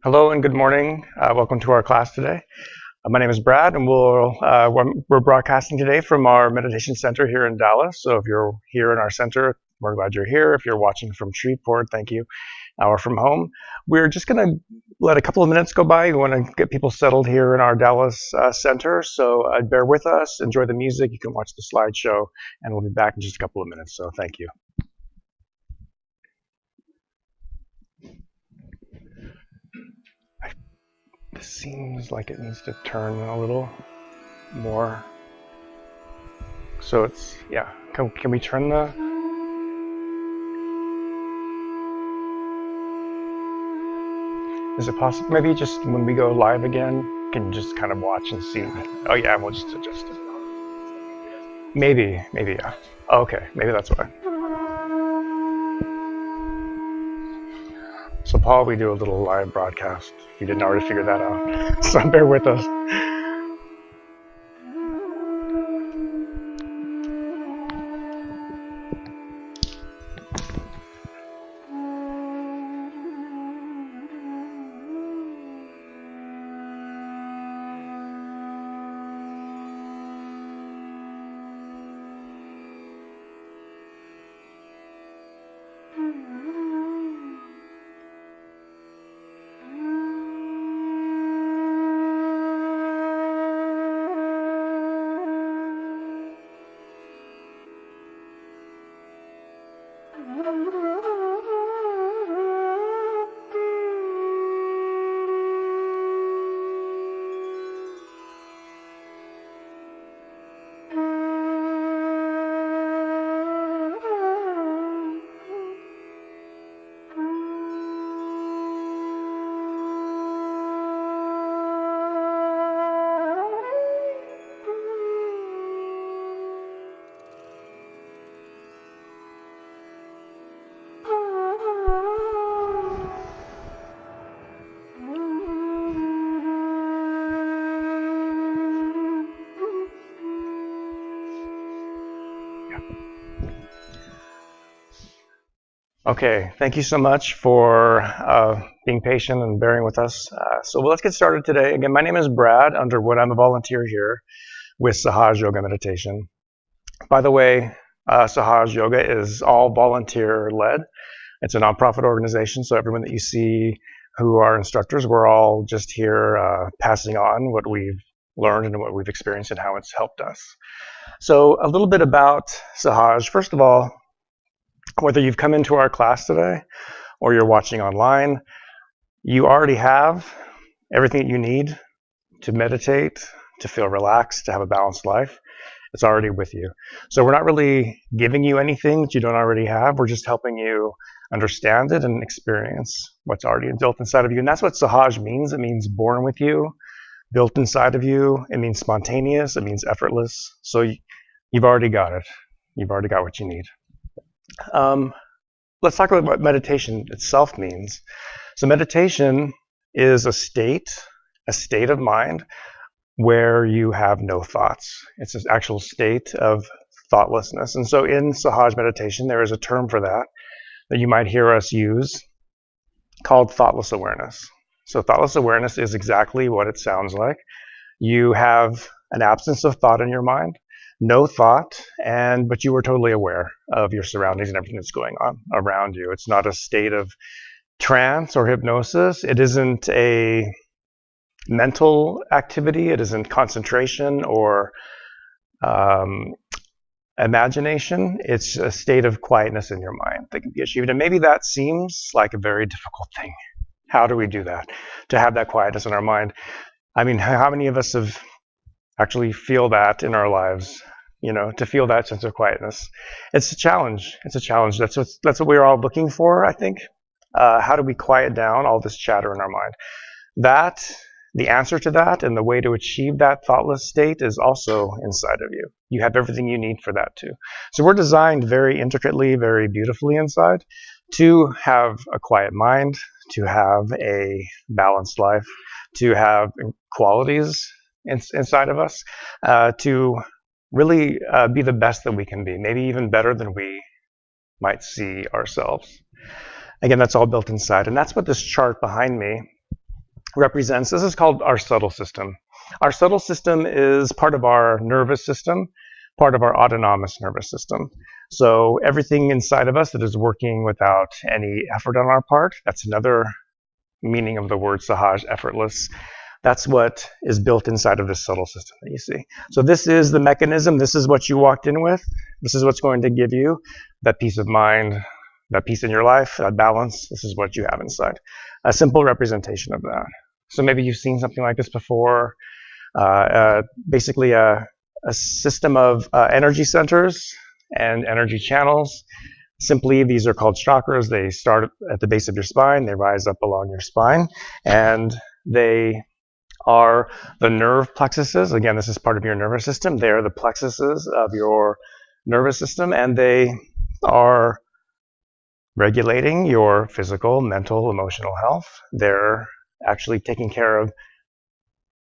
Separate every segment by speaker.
Speaker 1: Hello and good morning. Welcome to our class today. My name is Brad, and we're broadcasting today from our meditation center here in Dallas. So if you're here in our center, we're glad you're here. If you're watching from Shreveport, thank you. Or from home, we're just going to let a couple of minutes go by. We want to get people settled here in our Dallas center. So bear with us, enjoy the music. You can watch the slideshow, and we'll be back in just a couple of minutes. So thank you. This seems like it needs to turn a little more. So it's, yeah, can we turn the... Is it possible, maybe just when we go live again, can you just kind of watch and see? Oh yeah, we'll just adjust it. Maybe, yeah. Oh, okay, maybe that's why. So Paul, we do a little live broadcast. If you didn't already figure that out, so bear with us. Okay, thank you so much for being patient and bearing with us. So let's get started today. Again, my name is Brad Underwood. I'm a volunteer here with Sahaja Yoga Meditation. By the way, Sahaja Yoga is all volunteer-led. It's a nonprofit organization, so everyone that you see who are instructors, we're all just here passing on what we've learned and what we've experienced and how it's helped us. So a little bit about Sahaj. First of all, whether you've come into our class today or you're watching online, you already have everything that you need to meditate, to feel relaxed, to have a balanced life. It's already with you. So we're not really giving you anything that you don't already have. We're just helping you understand it and experience what's already built inside of you. And that's what Sahaj means. It means born with you, built inside of you. It means spontaneous. It means effortless. So you've already got it. You've already got what you need. Let's talk about what meditation itself means. So meditation is a state of mind where you have no thoughts. It's an actual state of thoughtlessness. And so in Sahaj meditation, there is a term for that you might hear us use called thoughtless awareness. So thoughtless awareness is exactly what it sounds like. You have an absence of thought in your mind. No thought, but you are totally aware of your surroundings and everything that's going on around you. It's not a state of trance or hypnosis. It isn't a mental activity. It isn't concentration or imagination. It's a state of quietness in your mind that can be achieved. And maybe that seems like a very difficult thing. How do we do that? To have that quietness in our mind. I mean, how many of us have actually feel that in our lives, to feel that sense of quietness? It's a challenge. That's what we're all looking for, I think. How do we quiet down all this chatter in our mind? The answer to that and the way to achieve that thoughtless state is also inside of you. You have everything you need for that too. So we're designed very intricately, very beautifully inside to have a quiet mind, to have a balanced life, to have qualities inside of us, to really be the best that we can be, maybe even better than we might see ourselves. Again, that's all built inside. And that's what this chart behind me represents, this is called our subtle system. Our subtle system is part of our nervous system, part of our autonomous nervous system. So everything inside of us that is working without any effort on our part, that's another meaning of the word Sahaj, effortless. That's what is built inside of this subtle system that you see. So this is the mechanism. This is what you walked in with. This is what's going to give you that peace of mind, that peace in your life, that balance. This is what you have inside. A simple representation of that. So maybe you've seen something like this before. Basically a system of energy centers and energy channels. Simply, these are called chakras. They start at the base of your spine. They rise up along your spine. And they are the nerve plexuses. Again, this is part of your nervous system. They're the plexuses of your nervous system, and they are regulating your physical, mental, emotional health. They're actually taking care of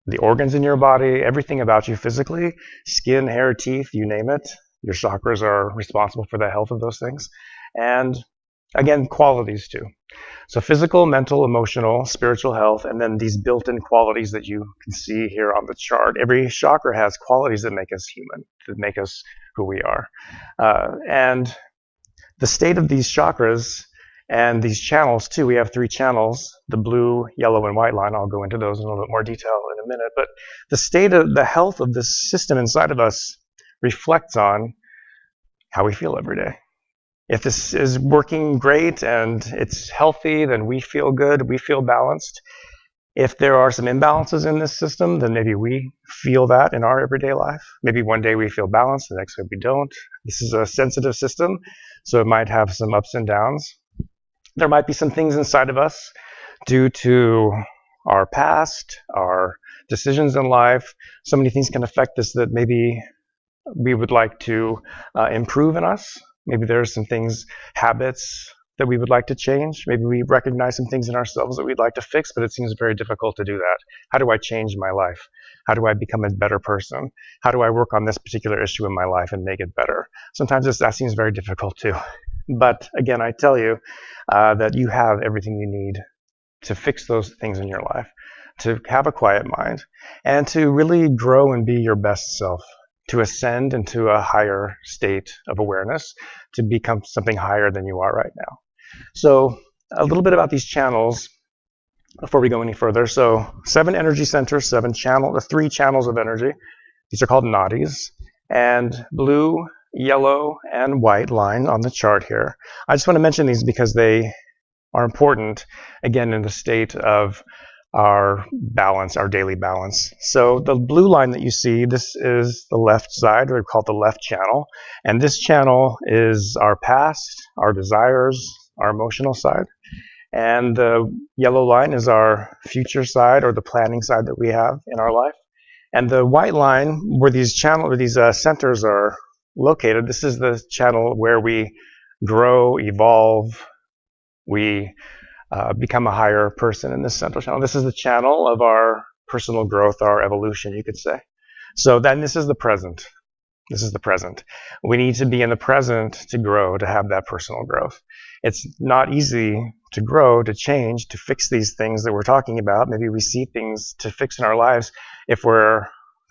Speaker 1: the organs in your body, everything about you physically, skin, hair, teeth, you name it. Your chakras are responsible for the health of those things. And again, qualities too. So physical, mental, emotional, spiritual health, and then these built-in qualities that you can see here on the chart. Every chakra has qualities that make us human, that make us who we are. And the state of these chakras and these channels too, we have 3 channels, the blue, yellow, and white line. I'll go into those in a little bit more detail in a minute. But the state of the health of this system inside of us reflects on how we feel every day. If this is working great and it's healthy, then we feel good, we feel balanced. If there are some imbalances in this system, then maybe we feel that in our everyday life. Maybe one day we feel balanced, the next day we don't. This is a sensitive system, so it might have some ups and downs. There might be some things inside of us due to our past, our decisions in life. So many things can affect us that maybe we would like to improve in us. Maybe there's some things, habits that we would like to change. Maybe we recognize some things in ourselves that we'd like to fix, but it seems very difficult to do that. How do I change my life? How do I become a better person? How do I work on this particular issue in my life and make it better? Sometimes that seems very difficult too. But again, I tell you that you have everything you need to fix those things in your life, to have a quiet mind, and to really grow and be your best self, to ascend into a higher state of awareness, to become something higher than you are right now. So a little bit about these channels before we go any further. So 7 energy centers, 3 channels of energy. These are called nadis. And blue, yellow, and white line on the chart here. I just want to mention these because they are important, again, in the state of our balance, our daily balance. So the blue line that you see, this is the left side, or we call it the left channel. And this channel is our past, our desires, our emotional side. And the yellow line is our future side, or the planning side that we have in our life. And the white line, where these centers are located, this is the channel where we grow, evolve, we become a higher person in this central channel. This is the channel of our personal growth, our evolution, you could say. So then this is the present. This is the present. We need to be in the present to grow, to have that personal growth. It's not easy to grow, to change, to fix these things that we're talking about. Maybe we see things to fix in our lives if we're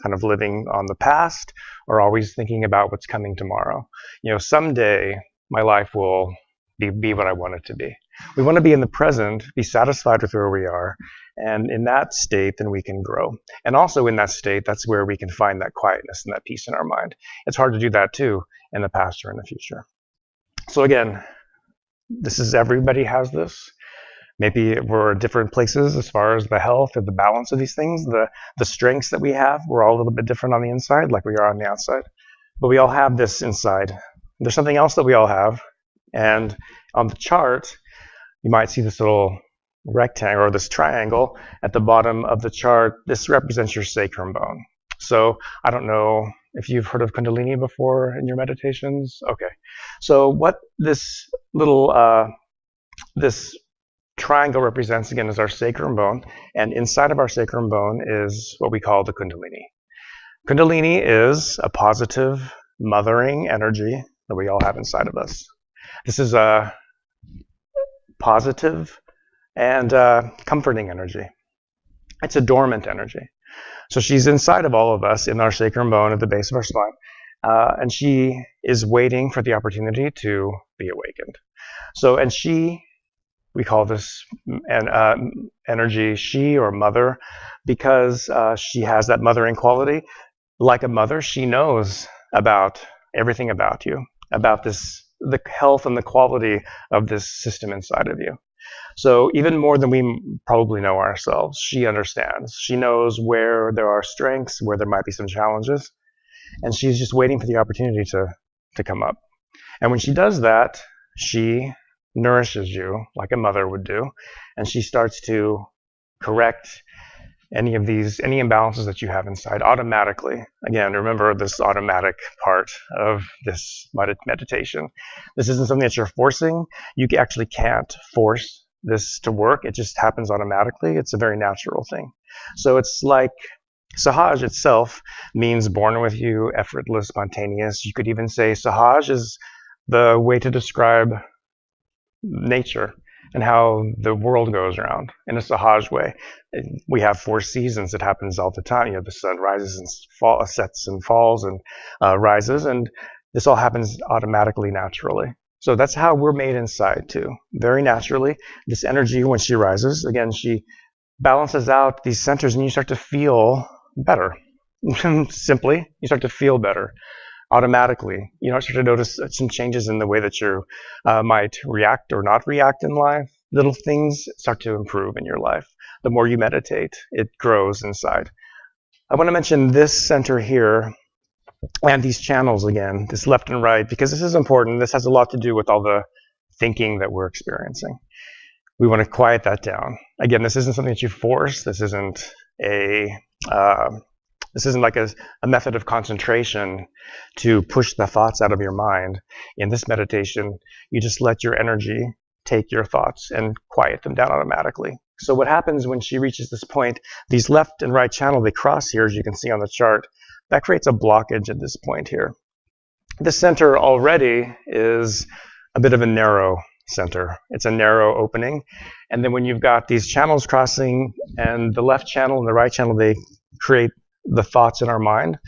Speaker 1: kind of living on the past or always thinking about what's coming tomorrow. You know, someday my life will be what I want it to be. We want to be in the present, be satisfied with where we are, and in that state, then we can grow. And also in that state, that's where we can find that quietness and that peace in our mind. It's hard to do that too in the past or in the future. So again, everybody has this. Maybe we're in different places as far as the health or the balance of these things, the strengths that we have. We're all a little bit different on the inside like we are on the outside. But we all have this inside. There's something else that we all have. And on the chart, you might see this little rectangle or this triangle at the bottom of the chart. This represents your sacrum bone. So I don't know if you've heard of Kundalini before in your meditations. Okay. So what this little, this triangle represents, again, is our sacrum bone. And inside of our sacrum bone is what we call the Kundalini. Kundalini is a positive, mothering energy that we all have inside of us. This is a positive and comforting energy. It's a dormant energy. So she's inside of all of us in our sacrum bone at the base of our spine. And she is waiting for the opportunity to be awakened. So, and we call this energy she or mother because she has that mothering quality. Like a mother, she knows about everything about you, about the health and the quality of this system inside of you. So even more than we probably know ourselves, she understands. She knows where there are strengths, where there might be some challenges, and she's just waiting for the opportunity to come up. And when she does that, she nourishes you like a mother would do, and she starts to correct any imbalances that you have inside automatically. Again, remember this automatic part of this meditation. This isn't something that you're forcing. You actually can't force this to work. It just happens automatically. It's a very natural thing. So it's like Sahaj itself means born with you, effortless, spontaneous. You could even say Sahaj is the way to describe nature and how the world goes around in a Sahaj way. We have 4 seasons. It happens all the time. You know, the sun rises and sets and falls and rises, and this all happens automatically, naturally. So that's how we're made inside too, very naturally. This energy, when she rises, again, she balances out these centers, and you start to feel better. Simply, you start to feel better. Automatically, you start to notice some changes in the way that you might react or not react in life. Little things start to improve in your life. The more you meditate, it grows inside. I want to mention this center here and these channels again, this left and right, because this is important. This has a lot to do with all the thinking that we're experiencing. We want to quiet that down. Again, this isn't something that you force. This isn't like a method of concentration to push the thoughts out of your mind. In this meditation, you just let your energy take your thoughts and quiet them down automatically. So what happens when she reaches this point, these left and right channel, they cross here, as you can see on the chart. That creates a blockage at this point here. This center already is a bit of a narrow center. It's a narrow opening. And then when you've got these channels crossing, and the left channel and the right channel, they create the thoughts in our mind.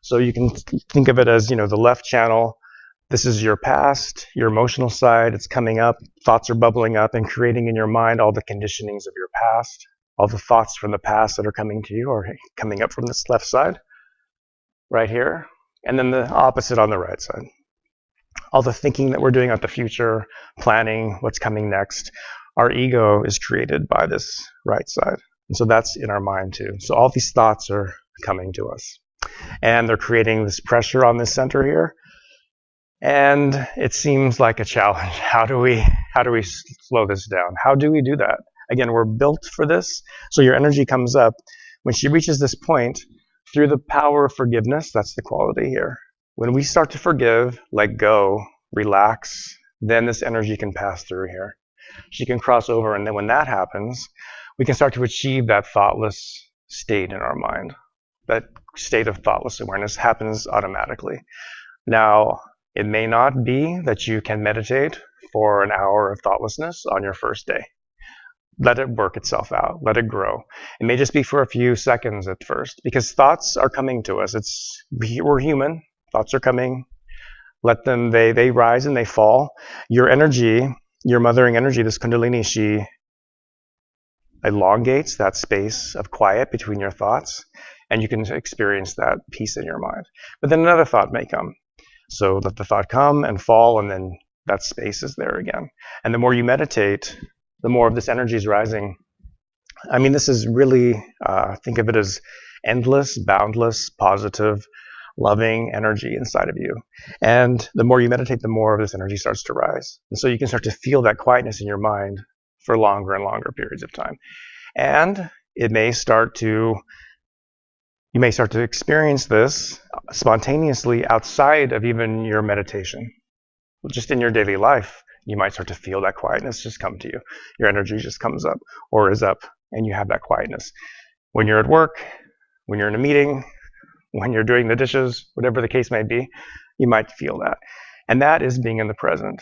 Speaker 1: So you can think of it as, the left channel, this is your past, your emotional side, it's coming up, thoughts are bubbling up and creating in your mind all the conditionings of your past, all the thoughts from the past that are coming to you or coming up from this left side, right here, and then the opposite on the right side. All the thinking that we're doing about the future, planning what's coming next, our ego is created by this right side. And so that's in our mind too. So all these thoughts are coming to us, and they're creating this pressure on this center here, and it seems like a challenge. How do we slow this down? How do we do that? Again, we're built for this. So your energy comes up when she reaches this point through the power of forgiveness. That's the quality here. When we start to forgive, let go, relax, then this energy can pass through here. She can cross over, and then when that happens, we can start to achieve that thoughtless state in our mind. That state of thoughtless awareness happens automatically. Now, it may not be that you can meditate for an hour of thoughtlessness on your first day. Let it work itself out. Let it grow. It may just be for a few seconds at first, because thoughts are coming to us. We're human. Thoughts are coming. Let them, they rise and they fall. Your energy, your mothering energy, this Kundalini, she elongates that space of quiet between your thoughts, and you can experience that peace in your mind. But then another thought may come. So let the thought come and fall, and then that space is there again. And the more you meditate, the more of this energy is rising. I mean, this is really, think of it as endless, boundless, positive, loving energy inside of you. And the more you meditate, the more of this energy starts to rise. And so you can start to feel that quietness in your mind for longer and longer periods of time. And you may start to experience this spontaneously outside of even your meditation. Just in your daily life, you might start to feel that quietness just come to you. Your energy just comes up or is up, and you have that quietness. When you're at work, when you're in a meeting, when you're doing the dishes, whatever the case may be, you might feel that. And that is being in the present.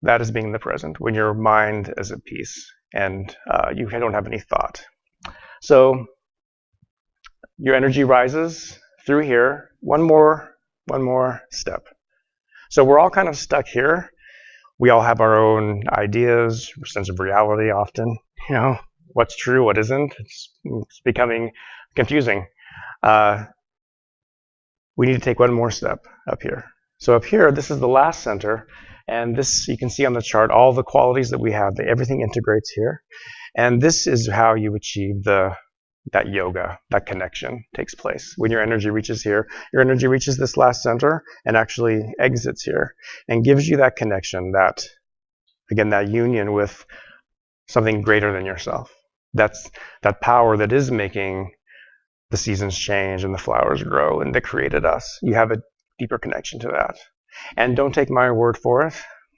Speaker 1: That is being in the present, when your mind is at peace and you don't have any thought. So your energy rises through here. One more step. So we're all kind of stuck here. We all have our own ideas, sense of reality often. What's true, what isn't. It's becoming confusing. We need to take one more step up here. So up here, this is the last center. And this, you can see on the chart, all the qualities that we have, everything integrates here. And this is how you achieve that yoga, that connection takes place. When your energy reaches here, your energy reaches this last center and actually exits here and gives you that connection, that union with something greater than yourself. That's that power that is making the seasons change and the flowers grow and that created us. You have a deeper connection to that. And don't take my word for it,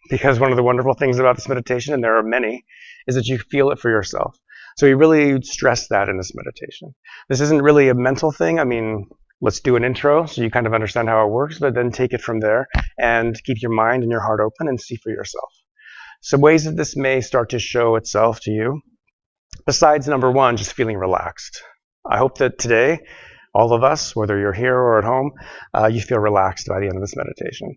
Speaker 1: because one of the wonderful things about this meditation, and there are many, is that you feel it for yourself. So we really stress that in this meditation. This isn't really a mental thing. I mean, let's do an intro so you kind of understand how it works, but then take it from there and keep your mind and your heart open and see for yourself. Some ways that this may start to show itself to you, besides number one, just feeling relaxed. I hope that today, all of us, whether you're here or at home, you feel relaxed by the end of this meditation.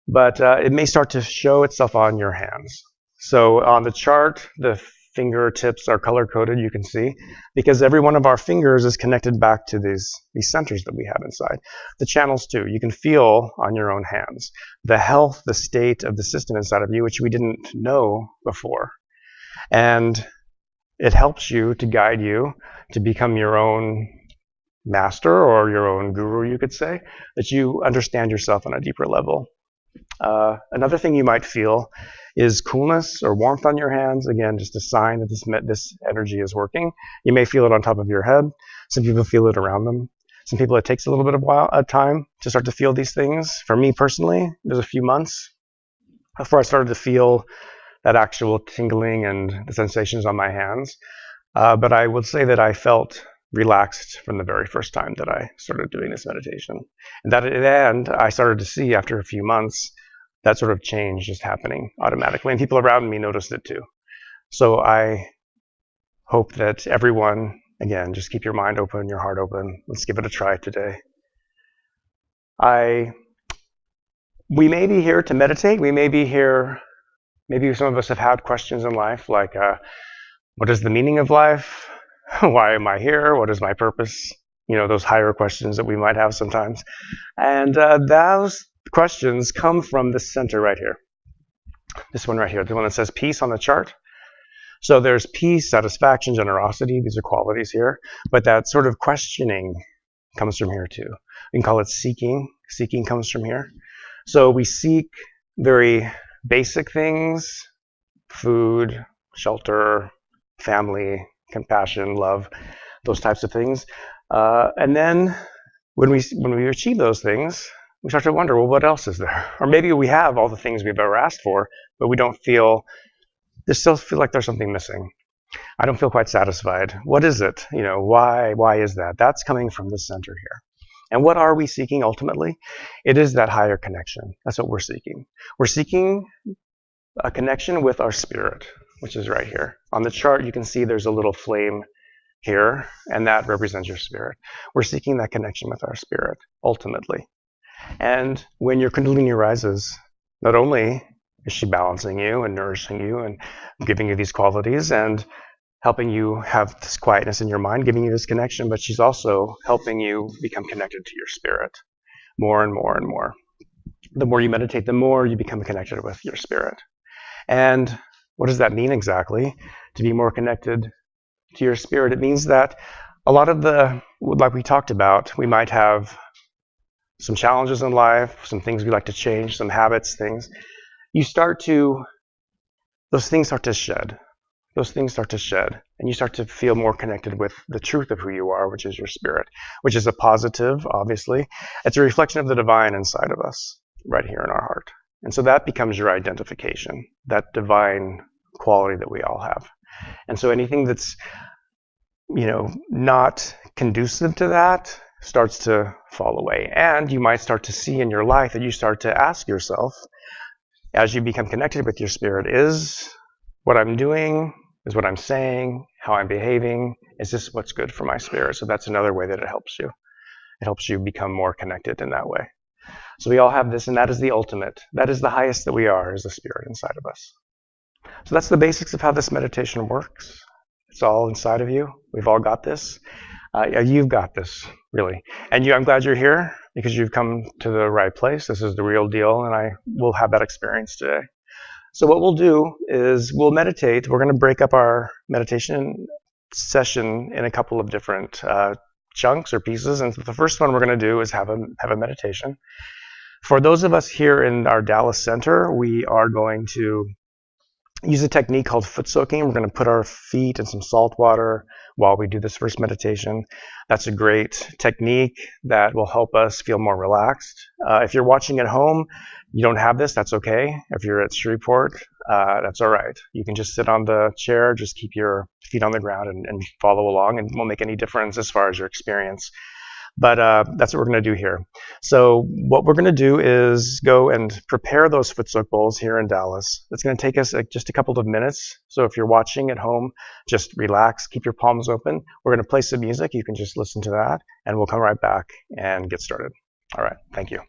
Speaker 1: But it may start to show itself on your hands. So on the chart, the fingertips are color-coded, you can see, because every one of our fingers is connected back to these centers that we have inside. The channels too, you can feel on your own hands the health, the state of the system inside of you, which we didn't know before. And it helps you to guide you to become your own master or your own guru, you could say, that you understand yourself on a deeper level. Another thing you might feel is coolness or warmth on your hands. Again, just a sign that this energy is working. You may feel it on top of your head. Some people feel it around them. Some people, it takes a little bit of time to start to feel these things. For me personally, there's a few months before I started to feel that actual tingling and the sensations on my hands. But I would say that I felt relaxed from the very first time that I started doing this meditation. And that at the end, I started to see after a few months that sort of change just happening automatically. And people around me noticed it too. So I hope that everyone, again, just keep your mind open, your heart open. Let's give it a try today. We may be here to meditate. We may be here, maybe some of us have had questions in life like, what is the meaning of life? Why am I here? What is my purpose? Those higher questions that we might have sometimes. And those questions come from this center right here. This one right here, the one that says peace on the chart. So there's peace, satisfaction, generosity. These are qualities here. But that sort of questioning comes from here too. We can call it seeking. Seeking comes from here. So we seek very basic things: food, shelter, family, compassion, love, those types of things. And then when we achieve those things, we start to wonder, well, what else is there? Or maybe we have all the things we've ever asked for, but we still feel like there's something missing. I don't feel quite satisfied. What is it? Why is that? That's coming from the center here. And what are we seeking ultimately? It is that higher connection. That's what we're seeking. We're seeking a connection with our spirit, which is right here. On the chart, you can see there's a little flame here, and that represents your spirit. We're seeking that connection with our spirit, ultimately. And when your Kundalini rises, not only is she balancing you and nourishing you and giving you these qualities and helping you have this quietness in your mind, giving you this connection, but she's also helping you become connected to your spirit more and more and more. The more you meditate, the more you become connected with your spirit. And what does that mean exactly? To be more connected to your spirit, it means that a lot of like we talked about, we might have some challenges in life, some things we like to change, some habits, things. Those things start to shed. Those things start to shed, and you start to feel more connected with the truth of who you are, which is your spirit, which is a positive, obviously. It's a reflection of the divine inside of us, right here in our heart. And so that becomes your identification, that divine quality that we all have. And so anything that's, not conducive to that starts to fall away. And you might start to see in your life that you start to ask yourself, as you become connected with your spirit, is what I'm doing, is what I'm saying, how I'm behaving, Is this what's good for my spirit? So that's another way that it helps you. It helps you become more connected in that way. So we all have this, and that is the ultimate. That is the highest that we are, is the spirit inside of us. So that's the basics of how this meditation works. It's all inside of you. We've all got this. You've got this, really. And I'm glad you're here because you've come to the right place. This is the real deal, and I will have that experience today. So what we'll do is we'll meditate. We're going to break up our meditation session in a couple of different chunks or pieces. And the first one we're going to do is have a meditation. For those of us here in our Dallas center, we are going to use a technique called foot soaking. We're going to put our feet in some salt water while we do this first meditation. That's a great technique that will help us feel more relaxed. If you're watching at home, you don't have this, that's okay. If you're at Shreveport, that's all right. You can just sit on the chair, just keep your feet on the ground and follow along, and it won't make any difference as far as your experience. But that's what we're going to do here. So what we're going to do is go and prepare those foot soak bowls here in Dallas. It's going to take us just a couple of minutes. So if you're watching at home, just relax, keep your palms open. We're going to play some music. You can just listen to that, and we'll come right back and get started. All right. Thank you.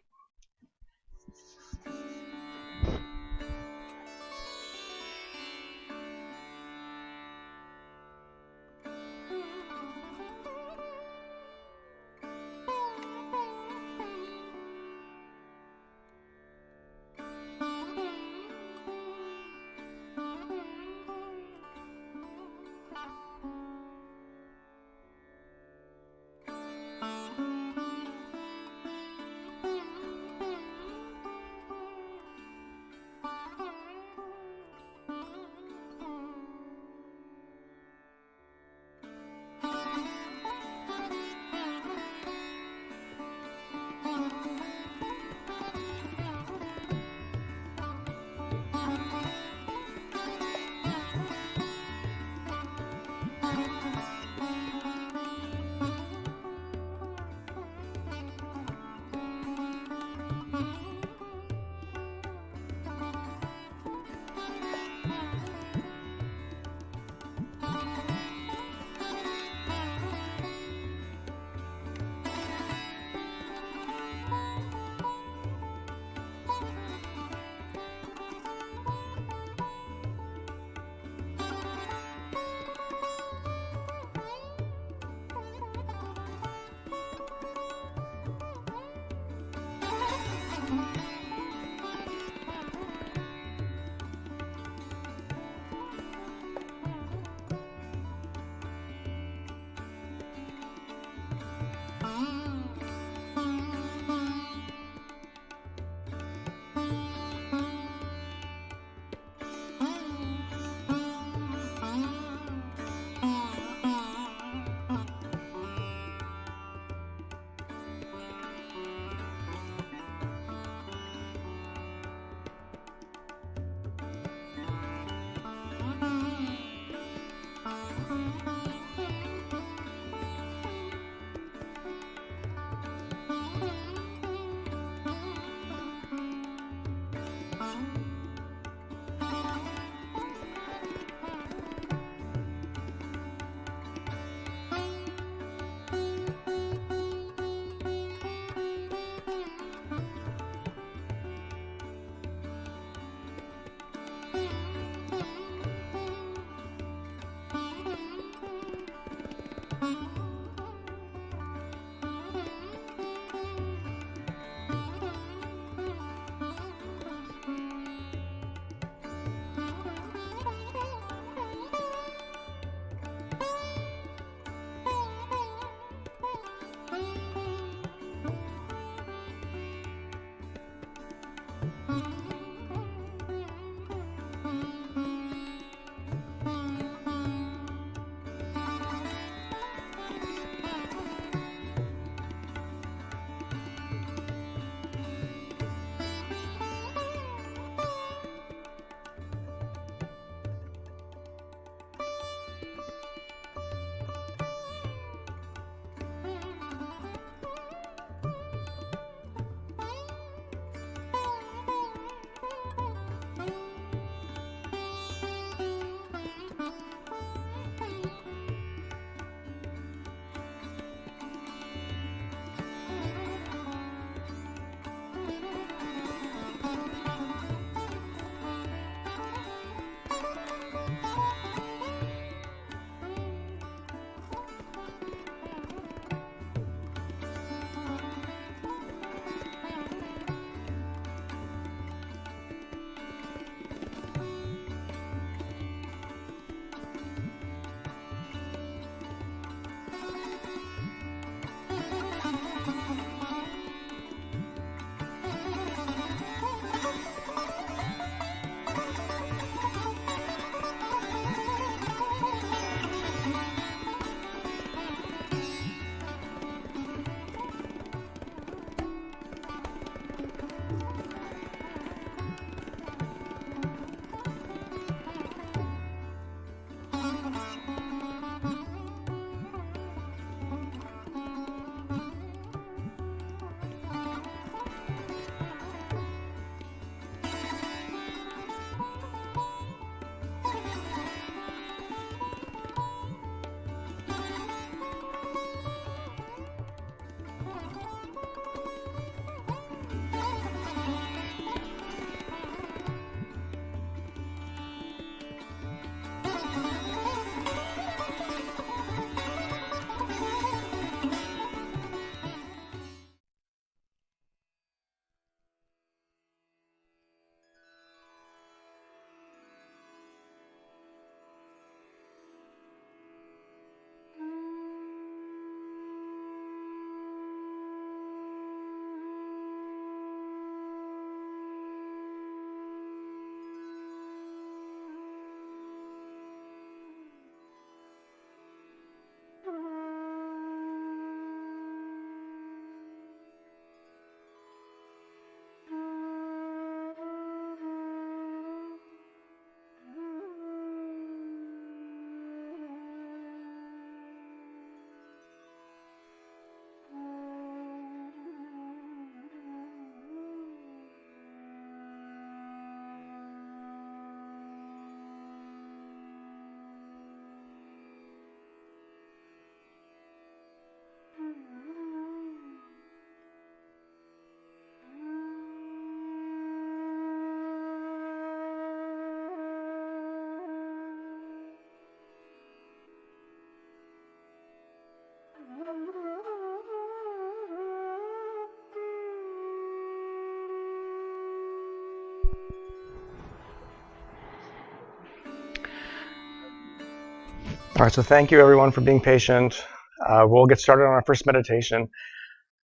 Speaker 1: All right, so thank you everyone for being patient. We'll get started on our first meditation.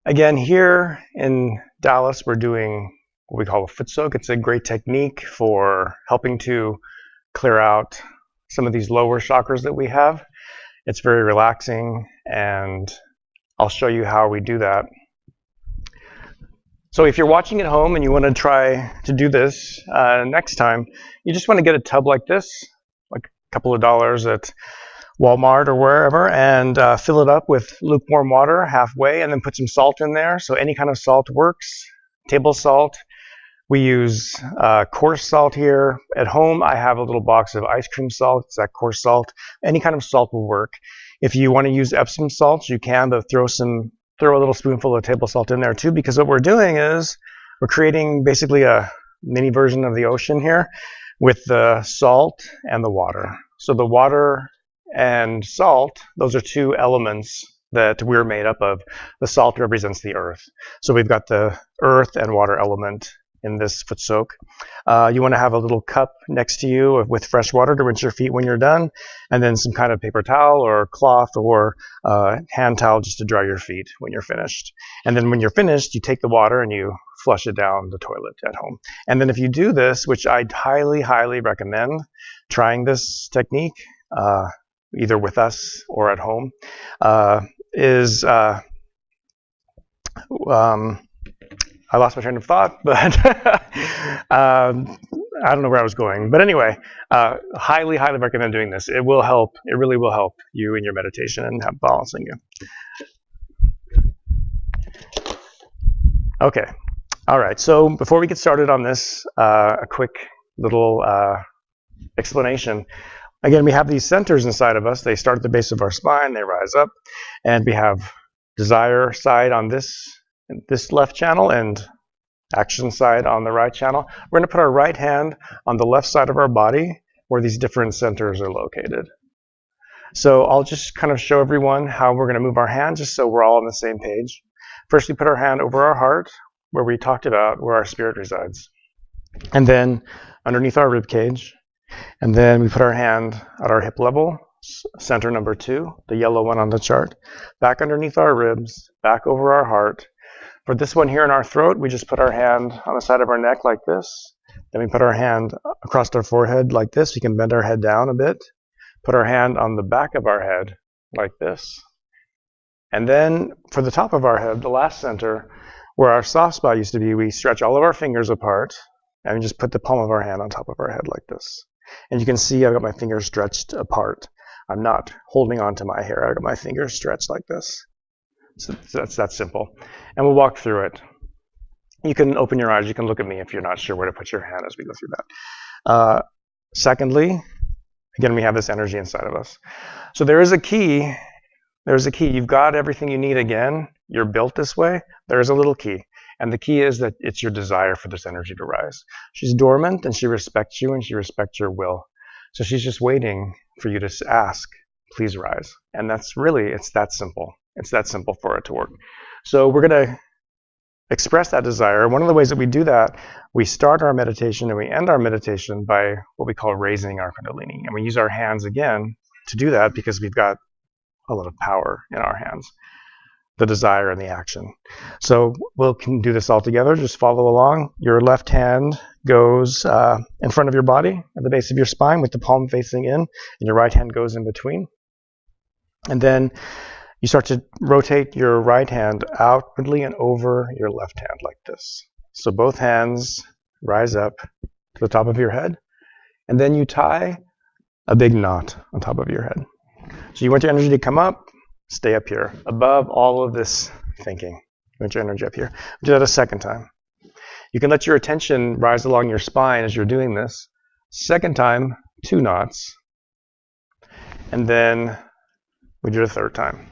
Speaker 1: Again, here in Dallas, we're doing what we call a foot soak. It's a great technique for helping to clear out some of these lower chakras that we have. It's very relaxing, and I'll show you how we do that. So if you're watching at home and you want to try to do this next time, you just want to get a tub like this, like a couple of dollars at Walmart or wherever, and fill it up with lukewarm water halfway, and then put some salt in there. So any kind of salt works. Table salt. We use coarse salt here. At home, I have a little box of ice cream salt. It's that coarse salt. Any kind of salt will work. If you want to use Epsom salts, you can, but throw a little spoonful of table salt in there too, because what we're doing is we're creating basically a mini version of the ocean here with the salt and the water. So the water and salt, those are two elements that we're made up of. The salt represents the earth. So we've got the earth and water element in this foot soak. You want to have a little cup next to you with fresh water to rinse your feet when you're done, and then some kind of paper towel or cloth or hand towel just to dry your feet when you're finished. And then when you're finished, you take the water and you flush it down the toilet at home. And then if you do this, which I'd highly, highly recommend trying this technique, either with us or at home, I lost my train of thought, but I don't know where I was going. But anyway, highly, highly recommend doing this. It will help. It really will help you in your meditation and balancing you. Okay. All right. So before we get started on this, a quick little explanation. Again, we have these centers inside of us. They start at the base of our spine. They rise up. And we have desire side on this left channel and action side on the right channel. We're going to put our right hand on the left side of our body where these different centers are located. So I'll just kind of show everyone how we're going to move our hand just so we're all on the same page. First, we put our hand over our heart where we talked about where our spirit resides. And then underneath our rib cage. And then we put our hand at our hip level, center number 2, the yellow one on the chart, back underneath our ribs, back over our heart. For this one here in our throat, we just put our hand on the side of our neck like this. Then we put our hand across our forehead like this. We can bend our head down a bit. Put our hand on the back of our head like this. And then for the top of our head, the last center, where our soft spot used to be, we stretch all of our fingers apart and we just put the palm of our hand on top of our head like this. And you can see I've got my fingers stretched apart. I'm not holding on to my hair. I've got my fingers stretched like this. So that's that simple. And we'll walk through it. You can open your eyes. You can look at me if you're not sure where to put your hand as we go through that. Secondly, again, we have this energy inside of us. So there is a key. There's a key. You've got everything you need again. You're built this way. There is a little key. And the key is that it's your desire for this energy to rise. She's dormant and she respects you and she respects your will. So she's just waiting for you to ask, please rise. And that's really, it's that simple. It's that simple for it to work. So we're going to express that desire. One of the ways that we do that, we start our meditation and we end our meditation by what we call raising our kundalini. And we use our hands again to do that because we've got a lot of power in our hands, the desire and the action. So we can do this all together. Just follow along. Your left hand goes in front of your body at the base of your spine with the palm facing in, and your right hand goes in between. And then you start to rotate your right hand outwardly and over your left hand like this. So both hands rise up to the top of your head, and then you tie a big knot on top of your head. So you want your energy to come up, stay up here, above all of this thinking. You want your energy up here. Do that a second time. You can let your attention rise along your spine as you're doing this. Second time, 2 knots. And then we do it a third time.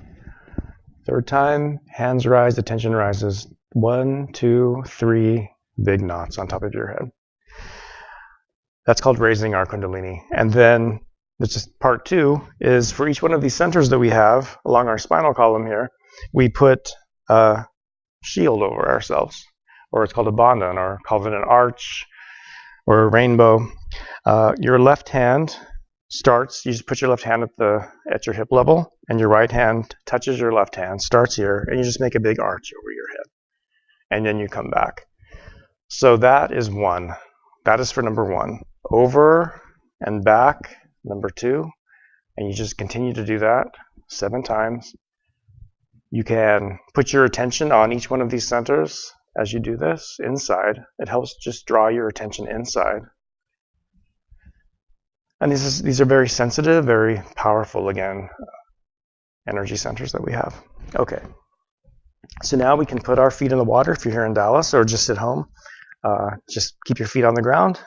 Speaker 1: Third time, hands rise, attention rises. 1, 2, 3 big knots on top of your head. That's called raising our kundalini. And then this is part 2, is for each one of these centers that we have along our spinal column here, we put a shield over ourselves, or it's called a bandhan, or call it an arch, or a rainbow. Your left hand starts, you just put your left hand at your hip level, and your right hand touches your left hand, starts here, and you just make a big arch over your head. And then you come back. So that is one. That is for number one. Over and back, number two. And you just continue to do that 7 times. You can put your attention on each one of these centers as you do this, inside. It helps just draw your attention inside. And these are very sensitive, very powerful, again, energy centers that we have. Okay. So now we can put our feet in the water if you're here in Dallas, or just at home. Just keep your feet on the ground.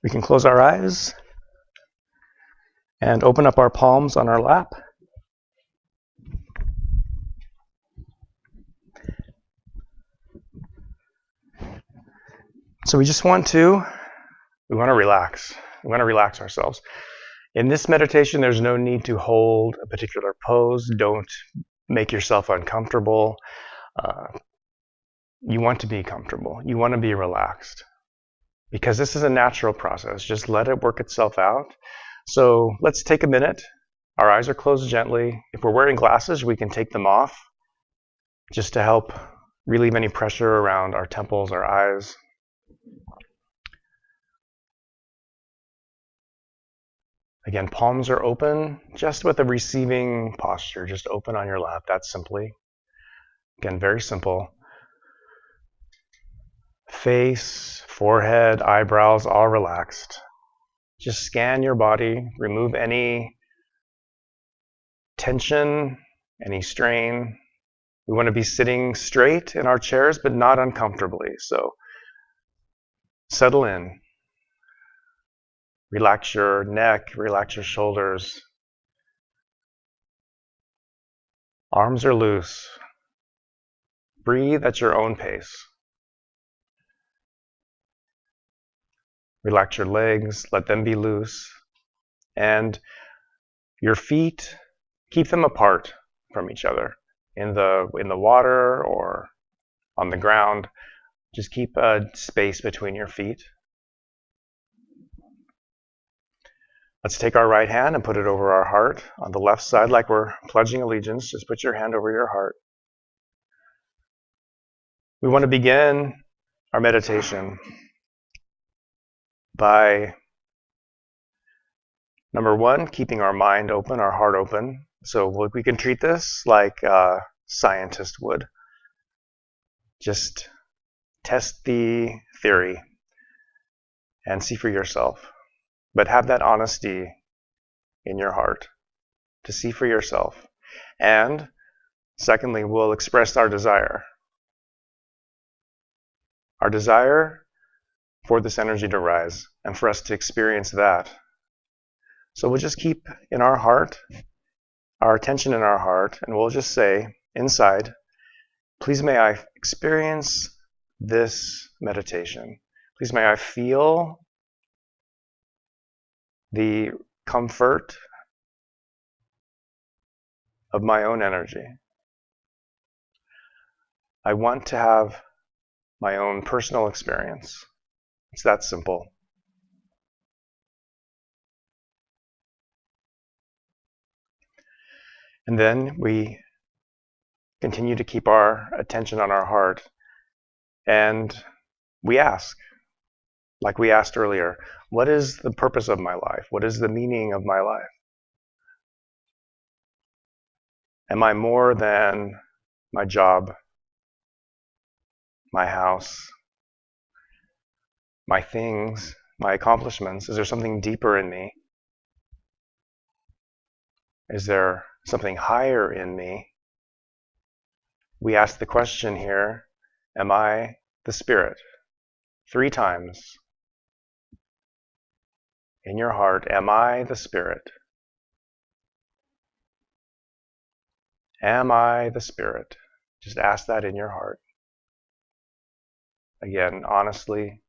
Speaker 1: We can close our eyes and open up our palms on our lap. So we want to relax. We want to relax ourselves. In this meditation, there's no need to hold a particular pose. Don't make yourself uncomfortable. You want to be comfortable. You want to be relaxed. Because this is a natural process. Just let it work itself out. So let's take a minute. Our eyes are closed gently. If we're wearing glasses, we can take them off just to help relieve any pressure around our temples, our eyes. Again, palms are open, just with a receiving posture, just open on your lap. That's simply, again, very simple. Face, forehead, eyebrows, all relaxed. Just scan your body, remove any tension, any strain. We want to be sitting straight in our chairs, but not uncomfortably. So settle in. Relax your neck, relax your shoulders. Arms are loose. Breathe at your own pace. Relax your legs, let them be loose. And your feet, keep them apart from each other. In the water or on the ground, just keep a space between your feet. Let's take our right hand and put it over our heart on the left side like we're pledging allegiance. Just put your hand over your heart. We want to begin our meditation by, number one, keeping our mind open, our heart open. So we can treat this like a scientist would. Just test the theory and see for yourself. But have that honesty in your heart to see for yourself. And secondly, we'll express our desire. Our desire for this energy to rise and for us to experience that. So we'll just keep in our heart, our attention in our heart, and we'll just say inside, please may I experience this meditation. Please may I feel the comfort of my own energy. I want to have my own personal experience. It's that simple. And then we continue to keep our attention on our heart, and we ask, like we asked earlier, what is the purpose of my life? What is the meaning of my life? Am I more than my job, my house, my things, my accomplishments? Is there something deeper in me? Is there something higher in me? We ask the question here, am I the Spirit? 3 times. In your heart, am I the Spirit? Am I the Spirit? Just ask that in your heart. Again, honestly.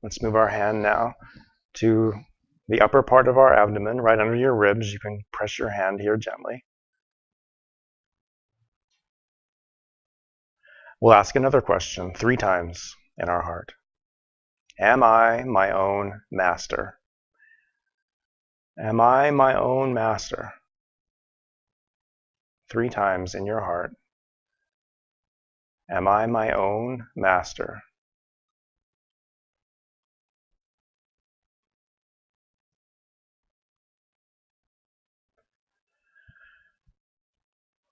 Speaker 1: Let's move our hand now to the upper part of our abdomen, right under your ribs. You can press your hand here gently. We'll ask another question 3 times in our heart. Am I my own master? Am I my own master? 3 times in your heart. Am I my own master?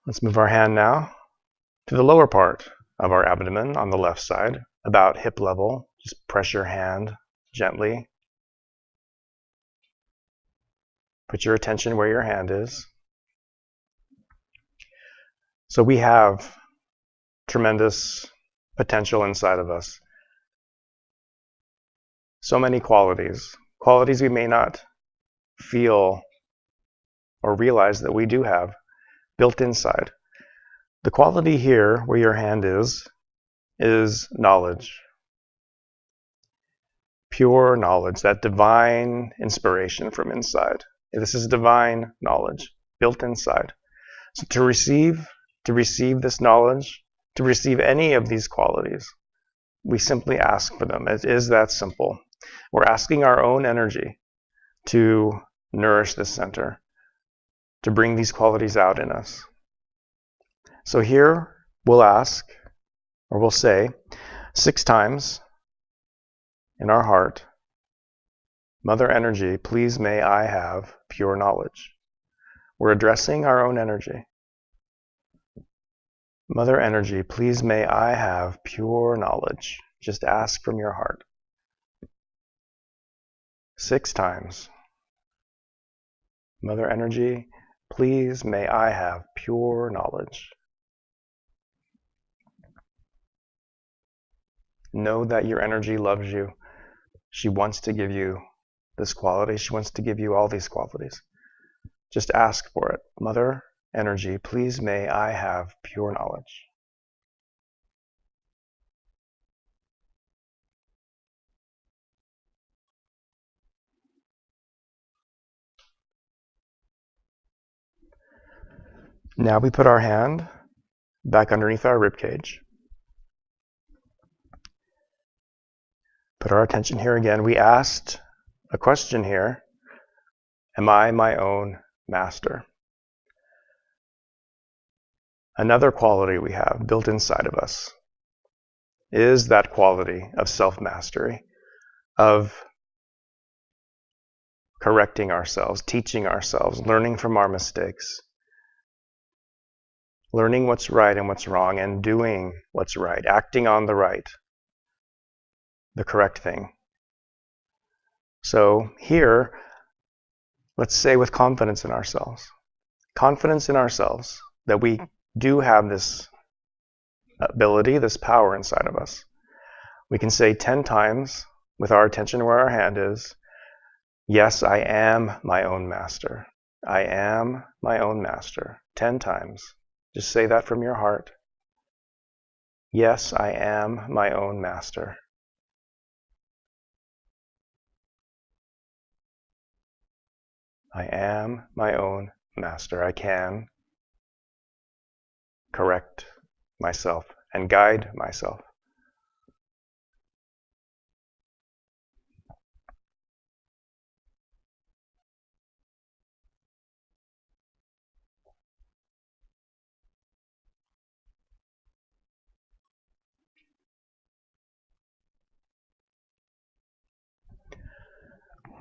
Speaker 1: Let's move our hand now to the lower part of our abdomen on the left side, about hip level. Just press your hand gently. Put your attention where your hand is. So we have tremendous potential inside of us. So many qualities we may not feel or realize that we do have built inside. The quality here, where your hand is knowledge. Pure knowledge, that divine inspiration from inside. This is divine knowledge built inside. So to receive this knowledge, to receive any of these qualities, we simply ask for them. It is that simple. We're asking our own energy to nourish this center, to bring these qualities out in us. So here we'll ask, or we'll say 6 times in our heart, Mother Energy, please may I have pure knowledge. We're addressing our own energy. Mother Energy, please may I have pure knowledge. Just ask from your heart. 6 times. Mother Energy, please may I have pure knowledge. Know that your energy loves you. She wants to give you this quality. She wants to give you all these qualities. Just ask for it. Mother Energy, please may I have pure knowledge. Now we put our hand back underneath our rib cage. Put our attention here again. We asked a question here. Am I my own master? Another quality we have built inside of us is that quality of self-mastery, of correcting ourselves, teaching ourselves, learning from our mistakes, learning what's right and what's wrong, and doing what's right, acting on the right, the correct thing. So here, let's say with confidence in ourselves that we do have this ability, this power inside of us. We can say 10 times with our attention where our hand is, yes, I am my own master. I am my own master. 10 times. Just say that from your heart. Yes, I am my own master. I am my own master. I can correct myself and guide myself.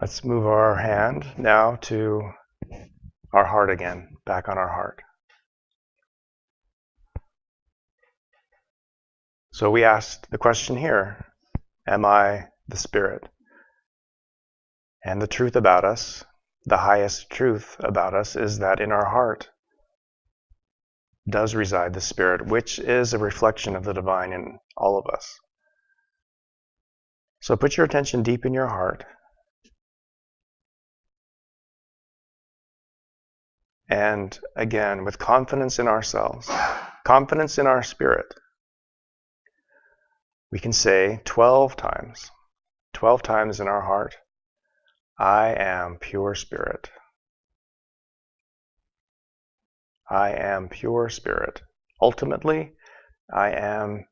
Speaker 1: Let's move our hand now to our heart again, back on our heart. So we asked the question here, am I the Spirit? And the truth about us, the highest truth about us, is that in our heart does reside the Spirit, which is a reflection of the divine in all of us. So put your attention deep in your heart. And again, with confidence in ourselves, confidence in our spirit, we can say 12 times in our heart, I am pure spirit. I am pure spirit. Ultimately, I am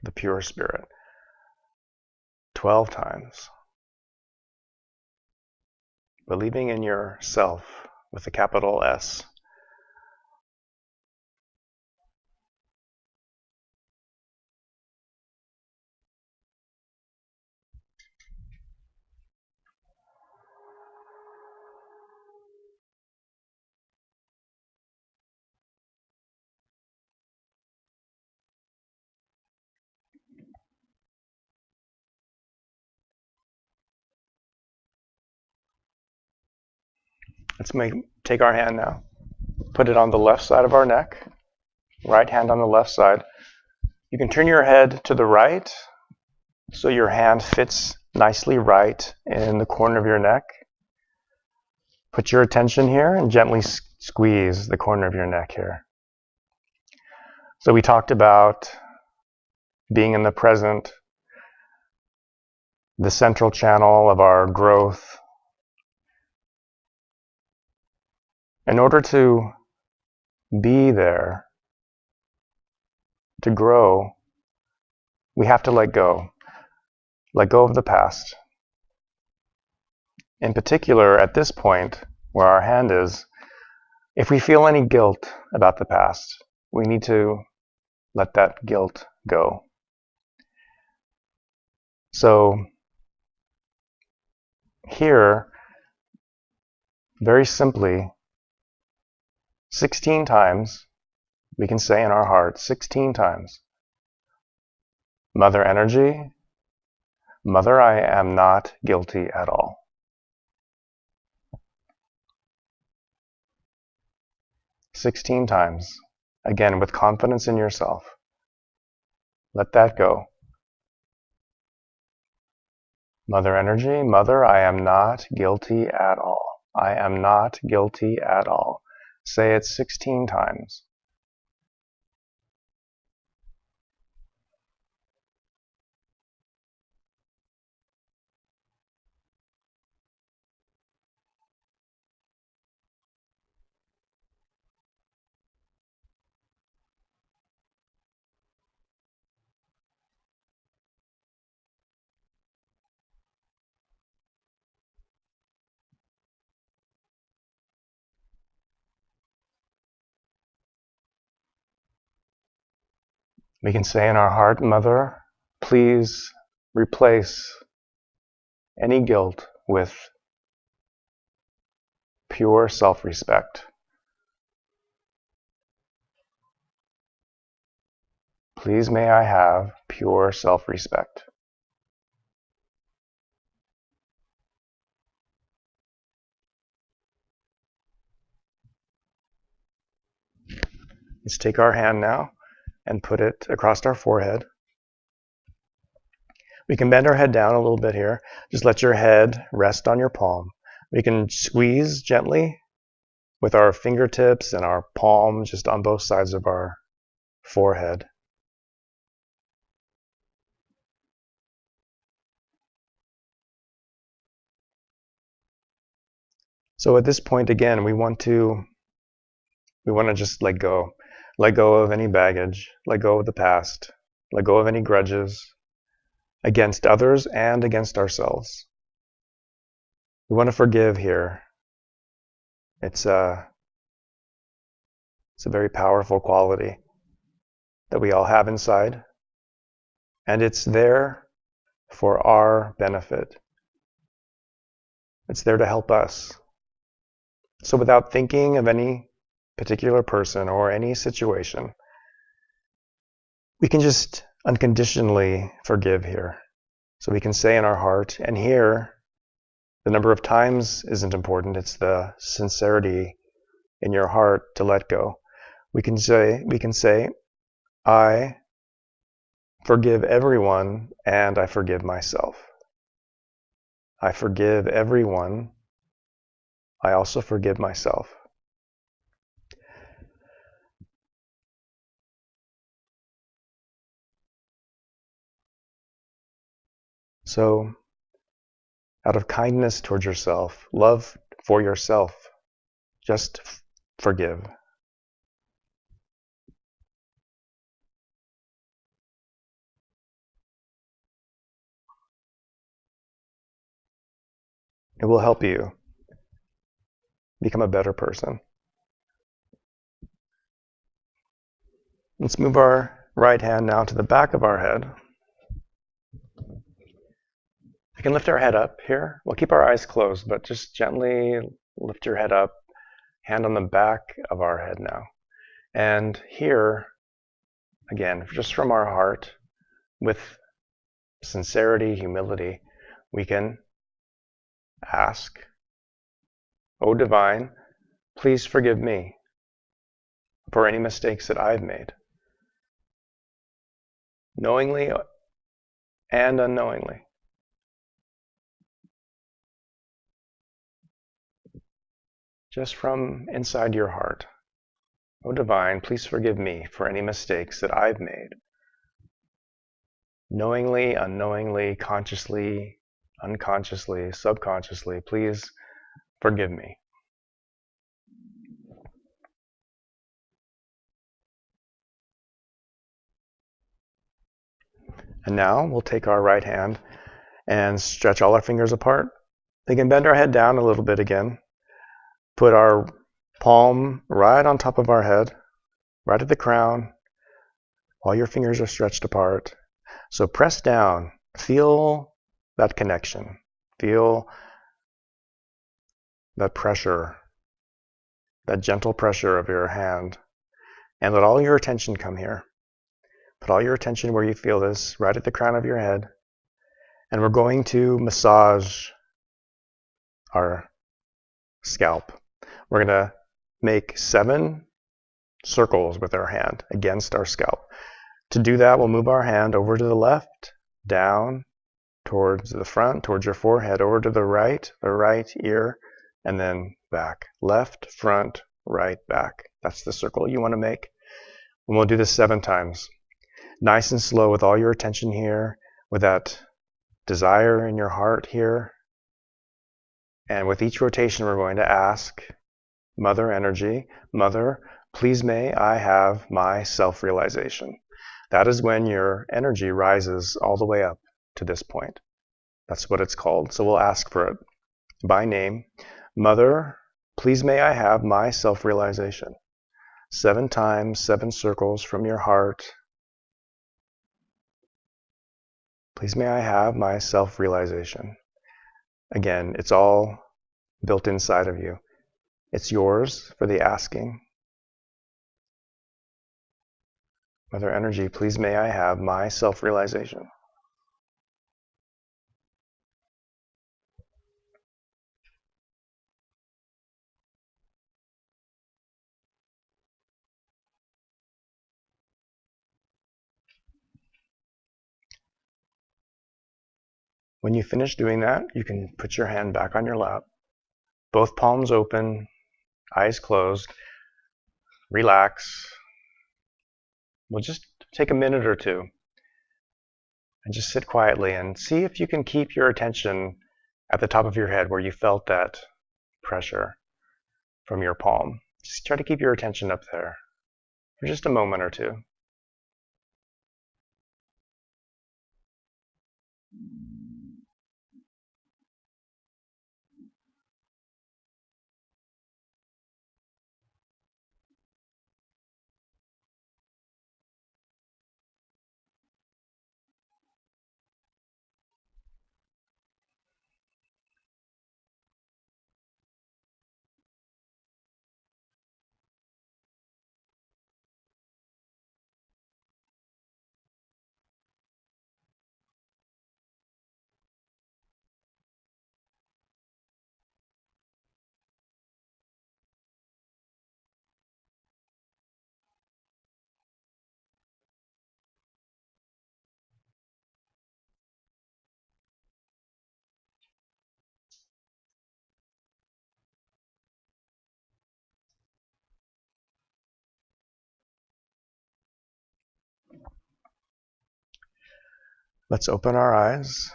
Speaker 1: the pure spirit. 12 times. Believing in yourself with a capital S. Let's take our hand now. Put it on the left side of our neck. Right hand on the left side. You can turn your head to the right so your hand fits nicely right in the corner of your neck. Put your attention here and gently squeeze the corner of your neck here. So we talked about being in the present, the central channel of our growth. In order to be there, to grow, we have to let go. Let go of the past. In particular, at this point where our hand is, if we feel any guilt about the past, we need to let that guilt go. So here, very simply, 16 times, we can say in our heart, 16 times, Mother Energy, Mother, I am not guilty at all. "16 times, again, with confidence in yourself. Let that go. Mother Energy, Mother, I am not guilty at all. I am not guilty at all. Say it 16 times. We can say in our heart, Mother, please replace any guilt with pure self-respect. Please may I have pure self-respect. Let's take our hand now and put it across our forehead. We can bend our head down a little bit here. Just let your head rest on your palm. We can squeeze gently with our fingertips and our palm just on both sides of our forehead. So at this point, again, we want to just let go. Let go of any baggage. Let go of the past. Let go of any grudges against others and against ourselves. We want to forgive here. It's a very powerful quality that we all have inside, and it's there for our benefit. It's there to help us. So without thinking of any particular person or any situation, we can just unconditionally forgive here. So we can say in our heart, and here, the number of times isn't important, it's the sincerity in your heart to let go. We can say, I forgive everyone and I forgive myself. I forgive everyone. I also forgive myself. So, out of kindness towards yourself, love for yourself, just forgive. It will help you become a better person. Let's move our right hand now to the back of our head. We can lift our head up here. We'll keep our eyes closed, but just gently lift your head up, hand on the back of our head now. And here, again, just from our heart, with sincerity, humility, we can ask, "O Divine, please forgive me for any mistakes that I've made, knowingly and unknowingly." Just from inside your heart, "O Divine, please forgive me for any mistakes that I've made, knowingly, unknowingly, consciously, unconsciously, subconsciously, please forgive me." And now we'll take our right hand and stretch all our fingers apart. We can bend our head down a little bit again. Put our palm right on top of our head, right at the crown, while your fingers are stretched apart. So press down. Feel that connection. Feel that pressure, that gentle pressure of your hand. And let all your attention come here. Put all your attention where you feel this, right at the crown of your head. And we're going to massage our scalp. We're going to make 7 circles with our hand against our scalp. To do that, we'll move our hand over to the left, down, towards the front, towards your forehead, over to the right ear, and then back. Left, front, right, back. That's the circle you want to make. And we'll do this 7 times. Nice and slow with all your attention here, with that desire in your heart here. And with each rotation, we're going to ask Mother Energy, Mother, please may I have my self-realization. That is when your energy rises all the way up to this point. That's what it's called. So we'll ask for it by name. Mother, please may I have my self-realization. 7 times, 7 circles from your heart. Please may I have my self-realization. Again, it's all built inside of you. It's yours for the asking. Mother Energy, please may I have my self-realization. When you finish doing that, you can put your hand back on your lap, both palms open, eyes closed, relax. We'll just take a minute or 2 and just sit quietly and see if you can keep your attention at the top of your head where you felt that pressure from your palm. Just try to keep your attention up there for just a moment or 2. Let's open our eyes.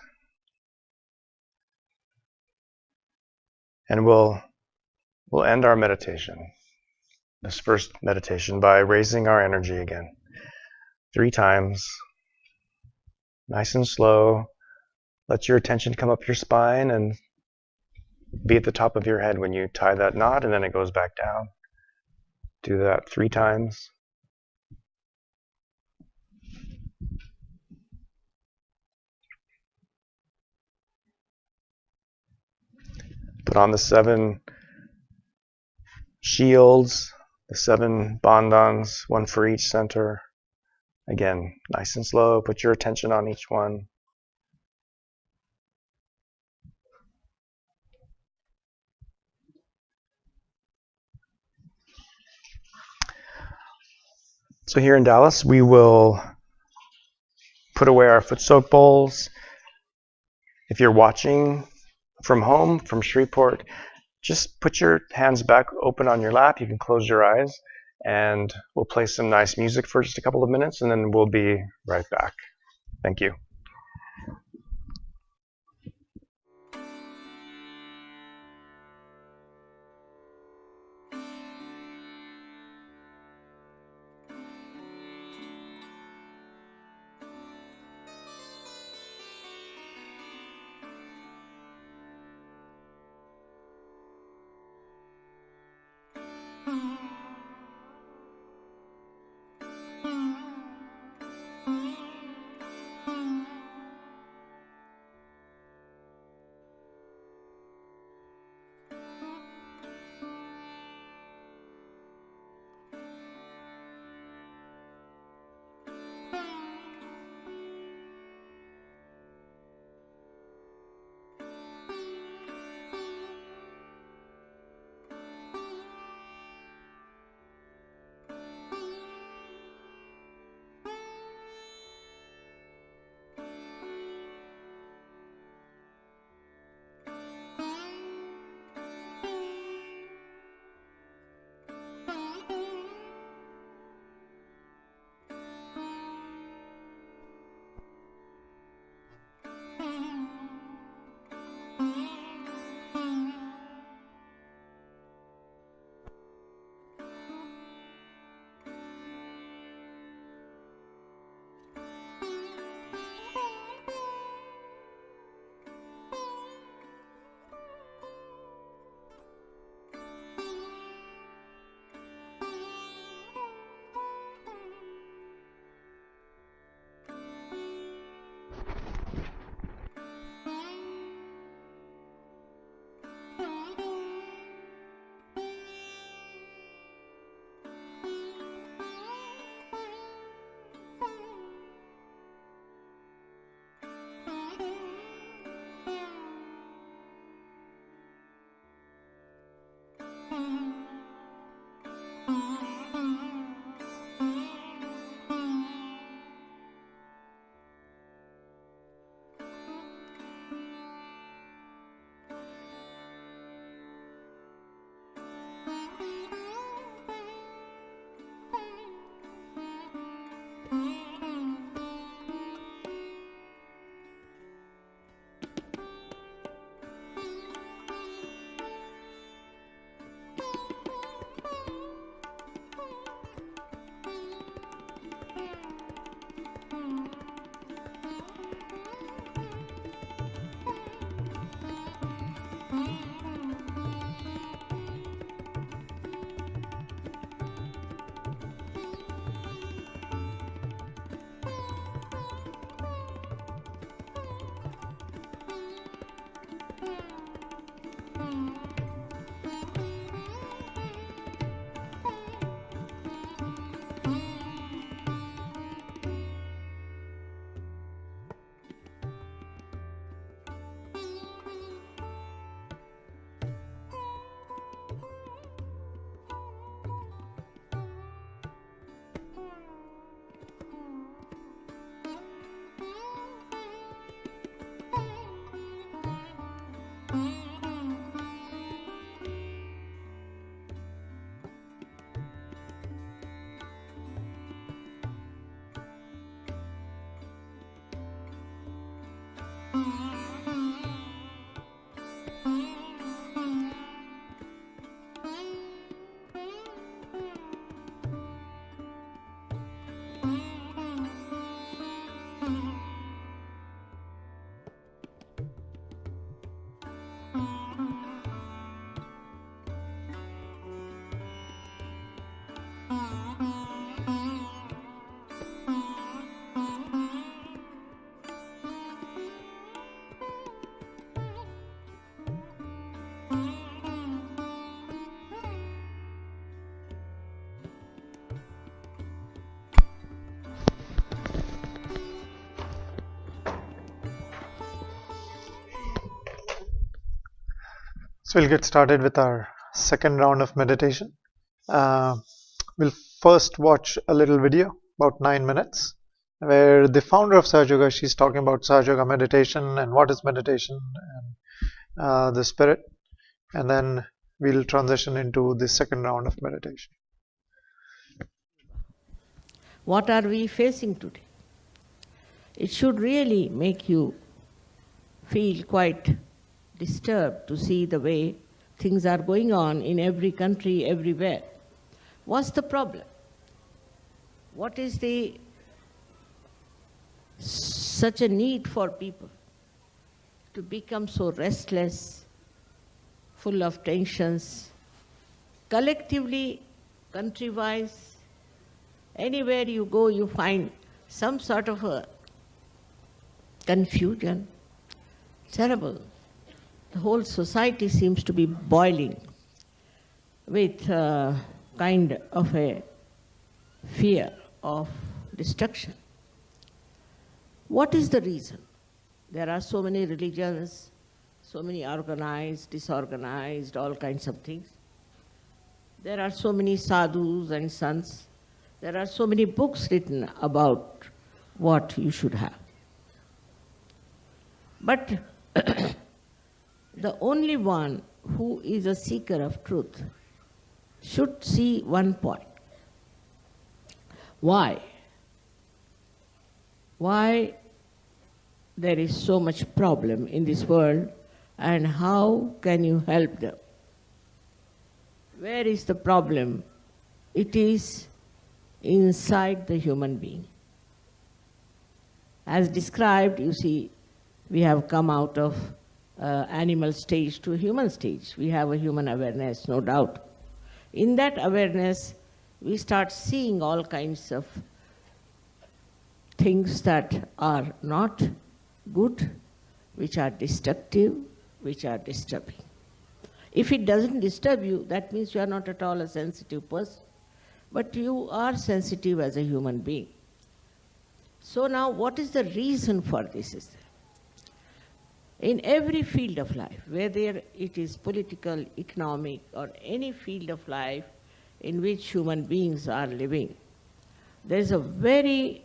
Speaker 1: And we'll end our meditation, this first meditation, by raising our energy again. 3 times. Nice and slow. Let your attention come up your spine and be at the top of your head when you tie that knot, and then it goes back down. Do that 3 times. Put on the 7 shields, the 7 bandhans, 1 for each center. Again, nice and slow. Put your attention on each one. So here in Dallas, we will put away our foot soak bowls. If you're watching from home, from Shreveport, just put your hands back open on your lap. You can close your eyes, and we'll play some nice music for just a couple of minutes, and then we'll be right back. Thank you.
Speaker 2: So we'll get started with our second round of meditation. We'll first watch a little video, about 9 minutes, where the founder of Sahaja Yoga, she's talking about Sahaja Yoga meditation and what is meditation and the spirit. And then we'll transition into the second round of meditation.
Speaker 3: What are we facing today? It should really make you feel quite disturbed to see the way things are going on in every country, everywhere. What's the problem? What is such a need for people to become so restless, full of tensions, collectively, country-wise? Anywhere you go, you find some sort of a confusion. Terrible. The whole society seems to be boiling with kind of a fear of destruction. What is the reason? There are so many religions, so many organized, disorganized, all kinds of things. There are so many sadhus and sants. There are so many books written about what you should have. But the only one who is a seeker of truth should see one point. Why? Why there is so much problem in this world, and how can you help them? Where is the problem? It is inside the human being. As described, you see, we have come out of animal stage to human stage. We have a human awareness, no doubt. In that awareness, we start seeing all kinds of things that are not good, which are destructive, which are disturbing. If it doesn't disturb you, that means you are not at all a sensitive person. But you are sensitive as a human being. So now, what is the reason for this? In every field of life, whether it is political, economic, or any field of life in which human beings are living, there is a very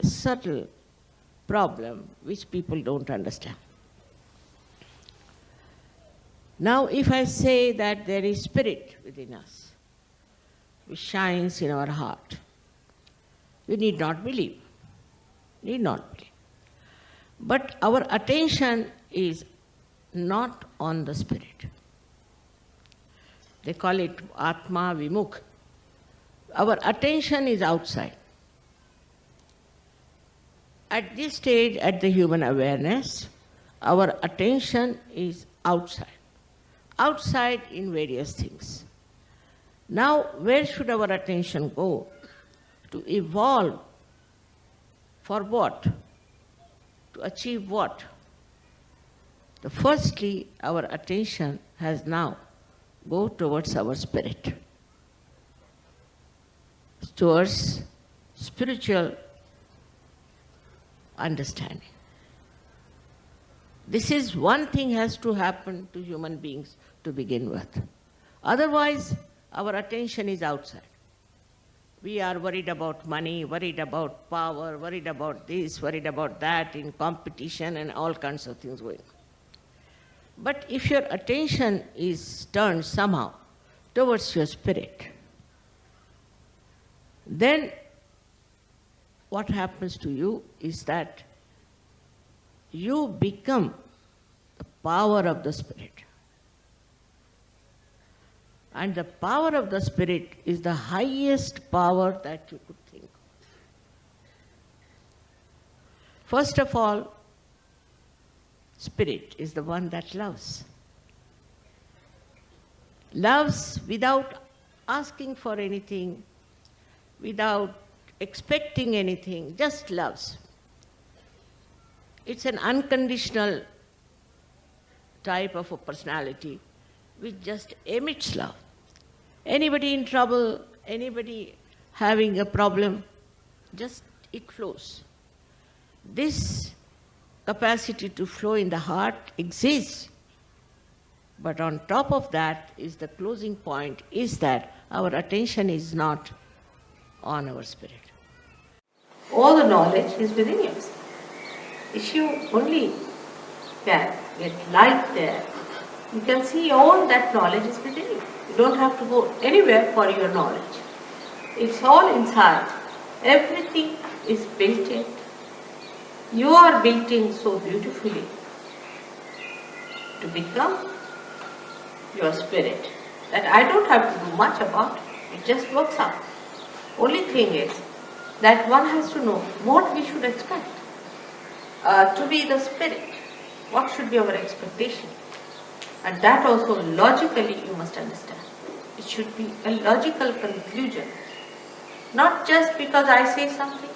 Speaker 3: subtle problem which people don't understand. Now, if I say that there is spirit within us, which shines in our heart, you need not believe. Need not believe. But our attention is not on the spirit. They call it Atma Vimukh. Our attention is outside. At this stage, at the human awareness, our attention is outside. Outside in various things. Now, where should our attention go? To evolve. For what? To achieve what? Firstly, our attention has now go towards our spirit, towards spiritual understanding. This is one thing has to happen to human beings to begin with. Otherwise, our attention is outside. We are worried about money, worried about power, worried about this, worried about that, in competition and all kinds of things going on. But if your attention is turned somehow towards your spirit, then what happens to you is that you become the power of the spirit. And the power of the spirit is the highest power that you could think. First of all, spirit is the one that loves. Loves without asking for anything, without expecting anything, just loves. It's an unconditional type of a personality which just emits love. Anybody in trouble, anybody having a problem, just it flows. This capacity to flow in the heart exists But on top of that is the closing point, is that our attention is not on our spirit. All the knowledge is within yourself. If you only can get light there, you can see all that knowledge is within you. You don't have to go anywhere for your knowledge. It's all inside. Everything is built in. You are built in so beautifully to become your spirit that I don't have to do much about it. It just works out. Only thing is that one has to know what we should expect to be the spirit. What should be our expectation? And that also logically you must understand. It should be a logical conclusion. Not just because I say something,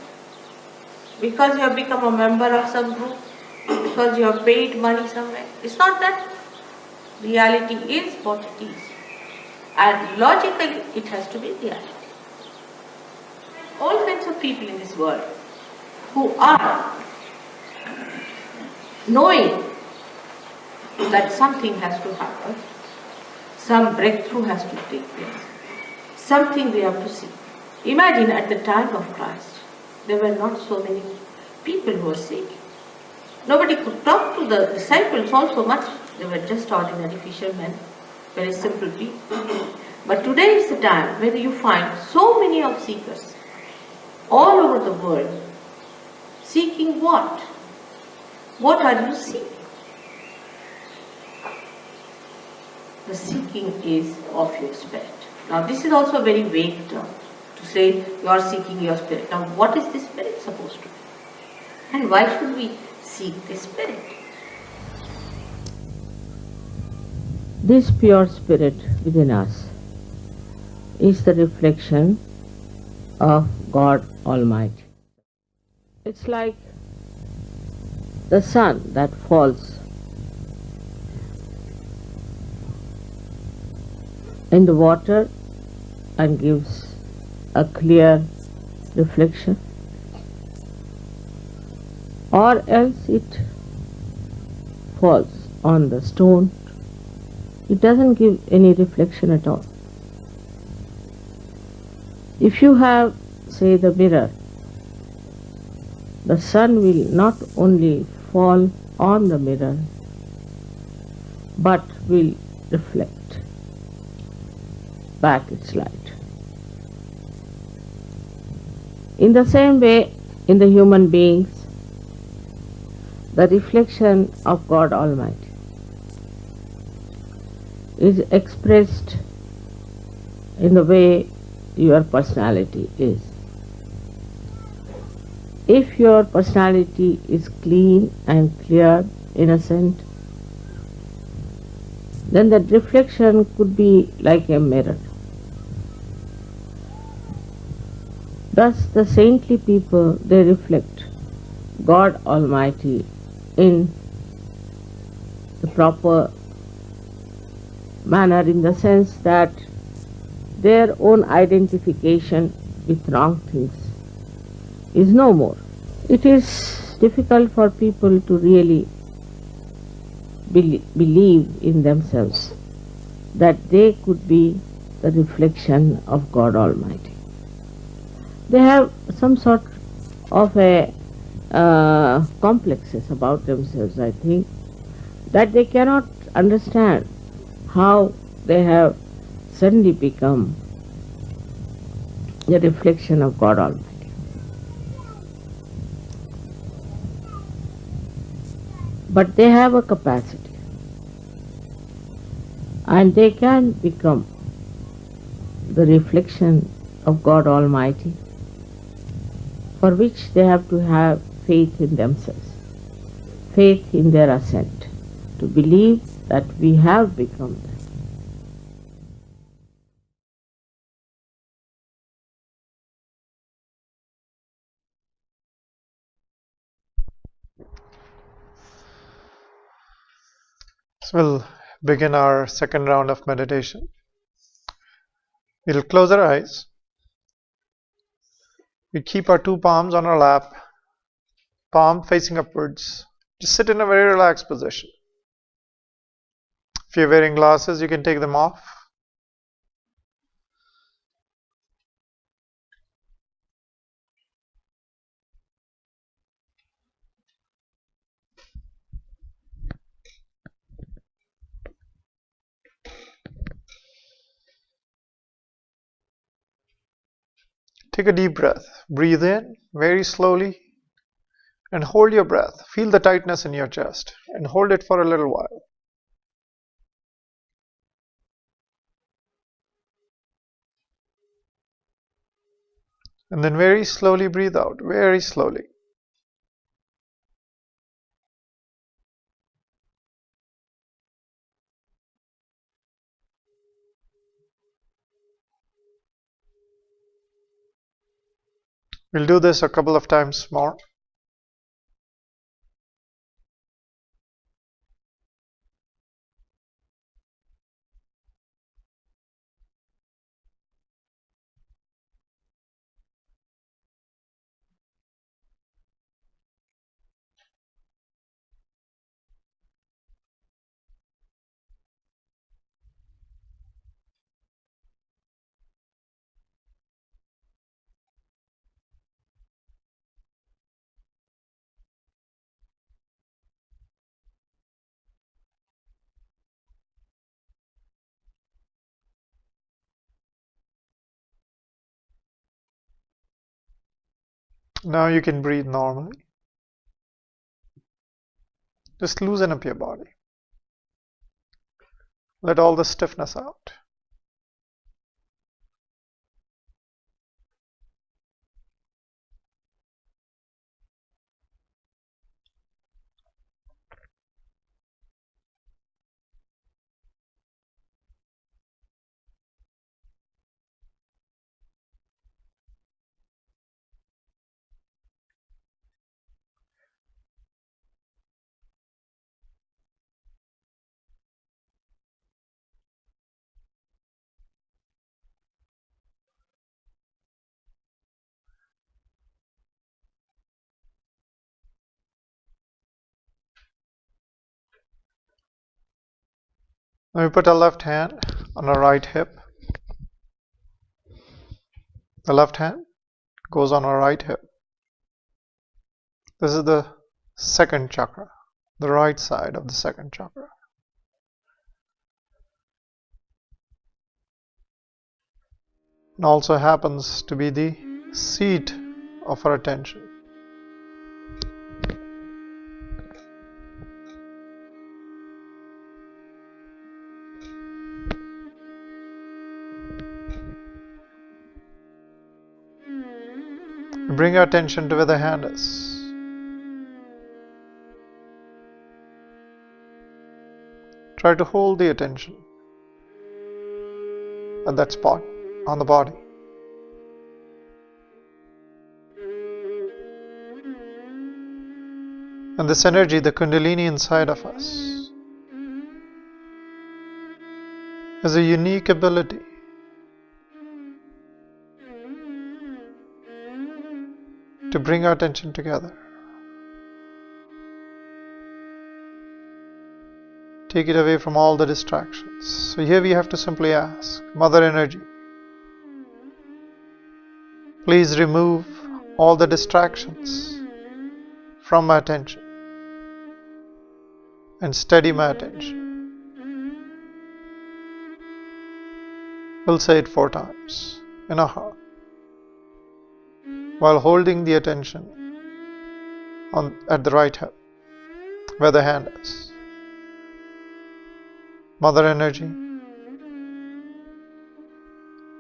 Speaker 3: because you have become a member of some group, because you have paid money somewhere. It's not that. Reality is what it is. And logically it has to be reality. All kinds of people in this world who are knowing that something has to happen, some breakthrough has to take place, something they have to see. Imagine at the time of Christ, there were not so many people who were sick. Nobody could talk to the disciples also much. They were just ordinary fishermen, very simple people. But today is the time when you find so many of seekers all over the world. Seeking what? What are you seeking? The seeking is of your spirit. Now this is also a very vague term to say you are seeking your spirit. Now what is this spirit supposed to be? And why should we seek this spirit? This pure spirit within us is the reflection of God Almighty. It's like the sun that falls in the water and gives a clear reflection, or else it falls on the stone. It doesn't give any reflection at all. If you have, say, the mirror, the sun will not only fall on the mirror, but will reflect back its light. In the same way, in the human beings, the reflection of God Almighty is expressed in the way your personality is. If your personality is clean and clear, innocent, then that reflection could be like a mirror. Thus the saintly people, they reflect God Almighty in the proper manner, in the sense that their own identification with wrong things is no more. It is difficult for people to really believe in themselves that they could be the reflection of God Almighty. They have some sort of a complexes about themselves, I think, that they cannot understand how they have suddenly become the reflection of God Almighty. But they have a capacity, and they can become the reflection of God Almighty, for which they have to have faith in themselves, faith in their ascent, to believe that we have become that.
Speaker 2: So we'll begin our second round of meditation. We'll close our eyes. We keep our two palms on our lap, palm facing upwards. Just sit in a very relaxed position. If you're wearing glasses, you can take them off. Take a deep breath. Breathe in very slowly and hold your breath. Feel the tightness in your chest and hold it for a little while. And then very slowly breathe out, very slowly. We'll do this a couple of times more. Now you can breathe normally. Just loosen up your body. Let all the stiffness out. Now we put our left hand on our right hip. The left hand goes on our right hip. This is the second chakra, the right side of the second chakra. It also happens to be the seat of our attention. Bring your attention to where the hand is. Try to hold the attention at that spot on the body. And this energy, the Kundalini inside of us, has a unique ability to bring our attention together. Take it away from all the distractions. So here we have to simply ask, Mother Energy, please remove all the distractions from my attention and steady my attention. We'll say it 4 times in our heart, while holding the attention at the right hip, where the hand is. Mother Energy,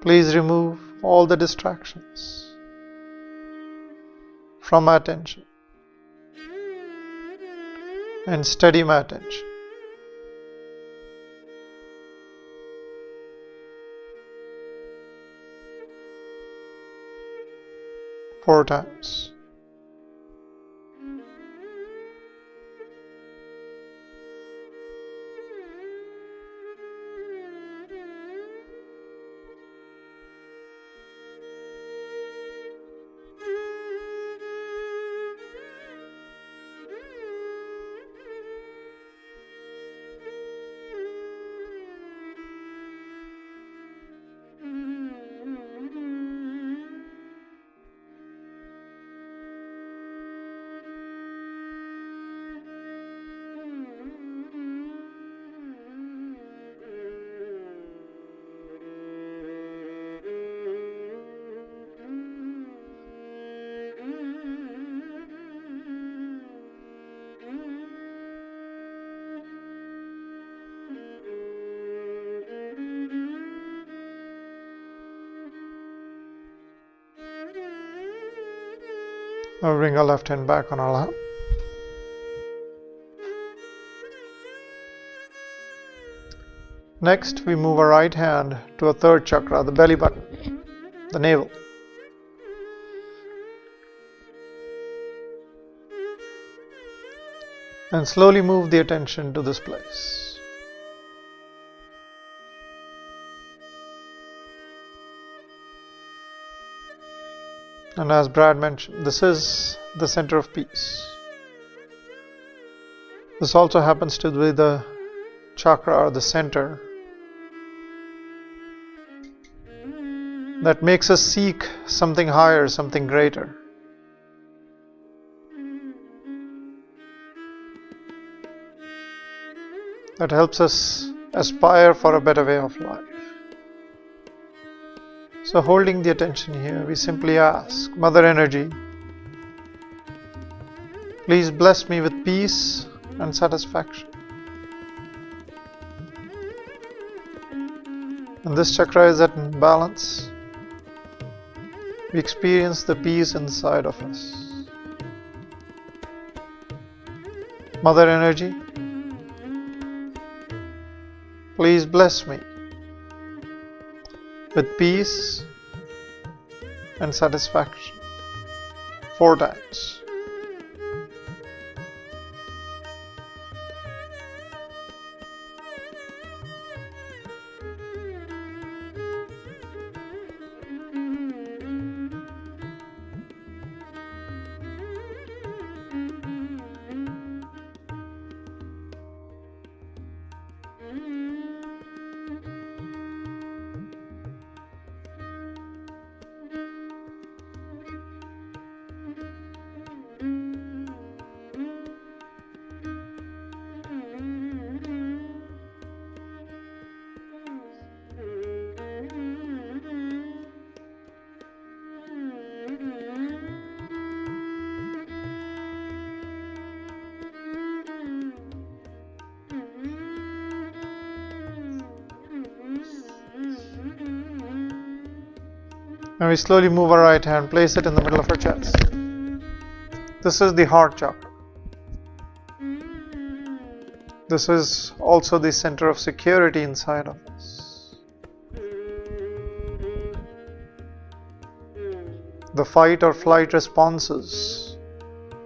Speaker 2: please remove all the distractions from my attention and steady my attention. Four times. Now bring our left hand back on our lap. Next, we move our right hand to a third chakra, the belly button, the navel. And slowly move the attention to this place. And as Brad mentioned, this is the center of peace. This also happens to be the chakra or the center that makes us seek something higher, something greater. That helps us aspire for a better way of life. So holding the attention here, we simply ask, Mother Energy, please bless me with peace and satisfaction. And this chakra is at balance. We experience the peace inside of us. Mother Energy, please bless me with peace and satisfaction. 4 times. And we slowly move our right hand, place it in the middle of our chest. This is the heart chakra. This is also the center of security inside of us. The fight or flight responses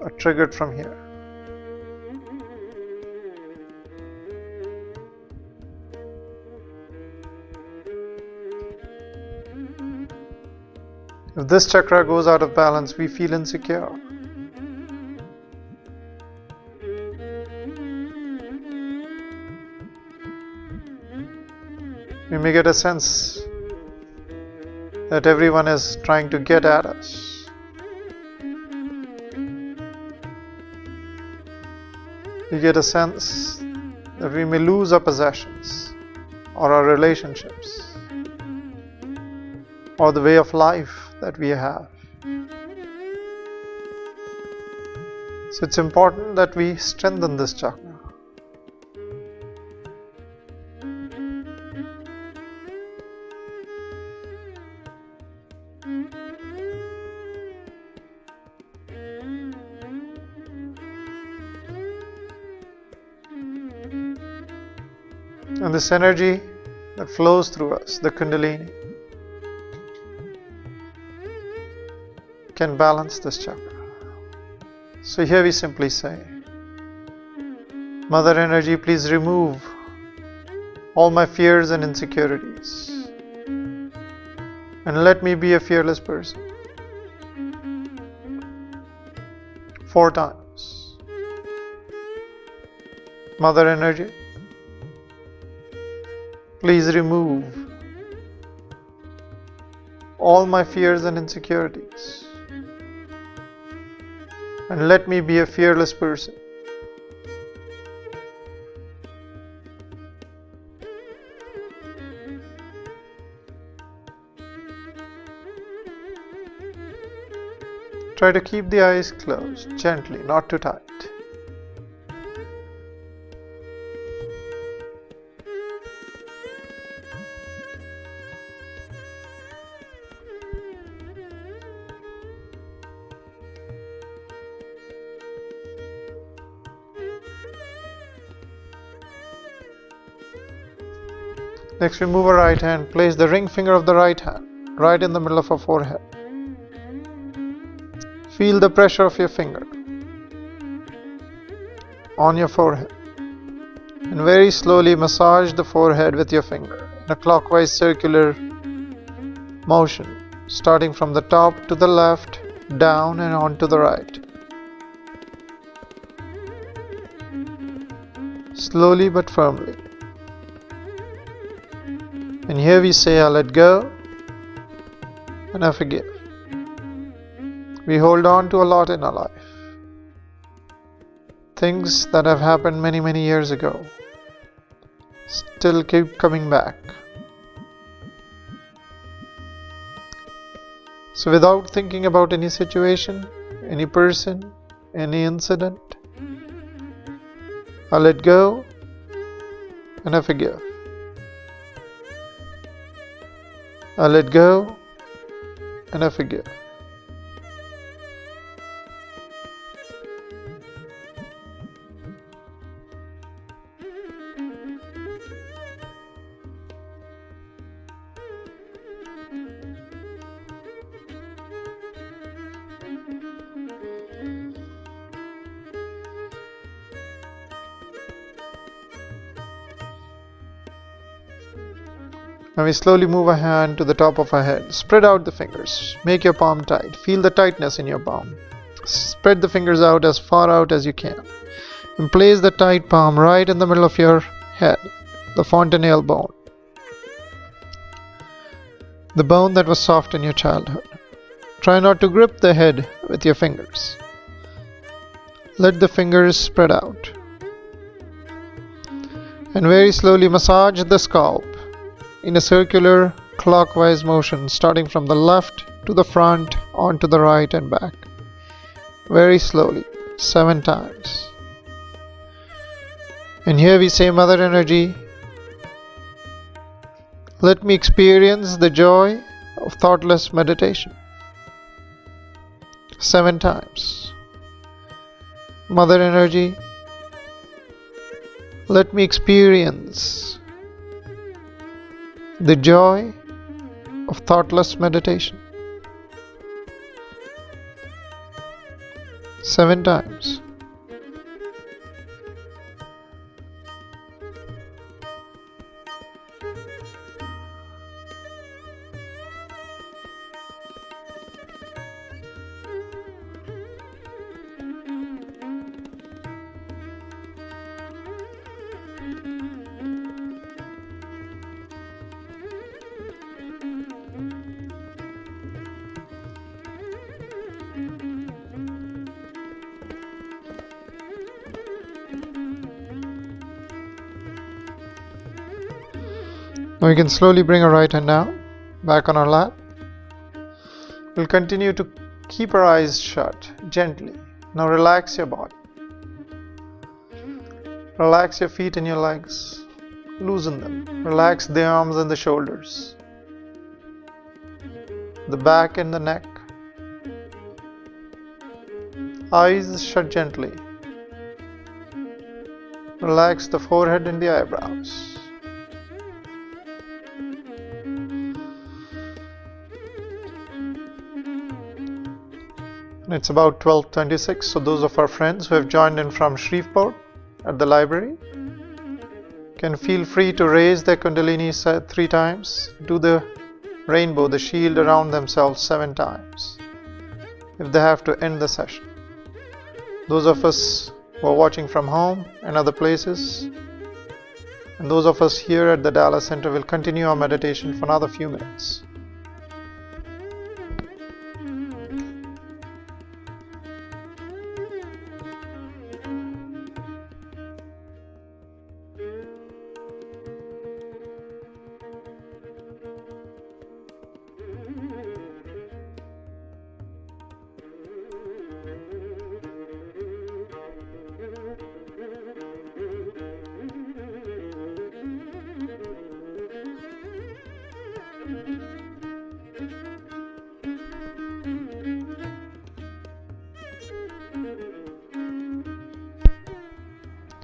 Speaker 2: are triggered from here. If this chakra goes out of balance, we feel insecure. We may get a sense that everyone is trying to get at us. We get a sense that we may lose our possessions or our relationships or the way of life that we have. So it's important that we strengthen this chakra. And this energy that flows through us, the Kundalini, can balance this chakra. So here we simply say, Mother Energy, please remove all my fears and insecurities and let me be a fearless person. 4 times. Mother Energy, please remove all my fears and insecurities and let me be a fearless person. Try to keep the eyes closed, gently, not too tight. Next, we move our right hand, place the ring finger of the right hand right in the middle of our forehead. Feel the pressure of your finger on your forehead, and very slowly massage the forehead with your finger in a clockwise circular motion, starting from the top to the left, down and on to the right. Slowly but firmly. And here we say, I let go and I forgive. We hold on to a lot in our life. Things that have happened many, many years ago still keep coming back. So without thinking about any situation, any person, any incident, I let go and I forgive. I let go and I forgive. Now we slowly move our hand to the top of our head. Spread out the fingers. Make your palm tight. Feel the tightness in your palm. Spread the fingers out as far out as you can. And place the tight palm right in the middle of your head, the fontanelle bone. The bone that was soft in your childhood. Try not to grip the head with your fingers. Let the fingers spread out. And very slowly massage the scalp in a circular clockwise motion, starting from the left to the front, onto the right and back. Very slowly, 7 times. And here we say, Mother Energy, let me experience the joy of thoughtless meditation. 7 times. Mother Energy, let me experience the joy of thoughtless meditation. 7 times. Now we can slowly bring our right hand down, back on our lap. We'll continue to keep our eyes shut, gently. Now relax your body. Relax your feet and your legs. Loosen them. Relax the arms and the shoulders. The back and the neck. Eyes shut gently. Relax the forehead and the eyebrows. It's about 12:26, so those of our friends who have joined in from Shreveport at the library can feel free to raise their Kundalini 3 times, do the rainbow, the shield around themselves 7 times, if they have to end the session. Those of us who are watching from home and other places, and those of us here at the Dallas Center will continue our meditation for another few minutes.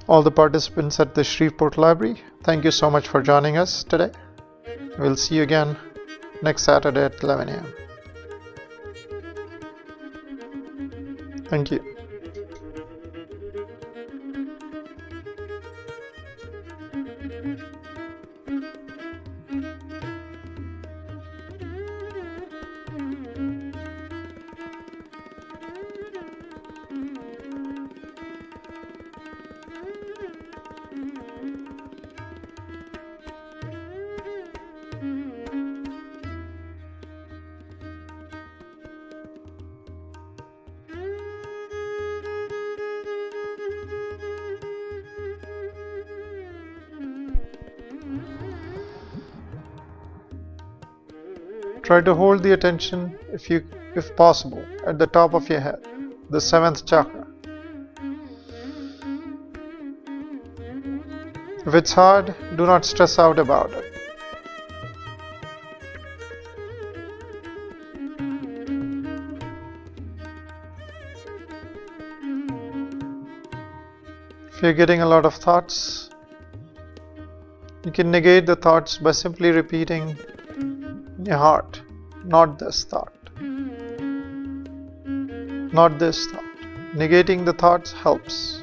Speaker 2: All the participants at the Shreveport Library, thank you so much for joining us today. We'll see you again next Saturday at 11 a.m. Thank you. Try to hold the attention, if possible, at the top of your head, the 7th chakra. If it's hard, do not stress out about it. If you're getting a lot of thoughts, you can negate the thoughts by simply repeating in your heart, not this thought, not this thought. Negating the thoughts helps.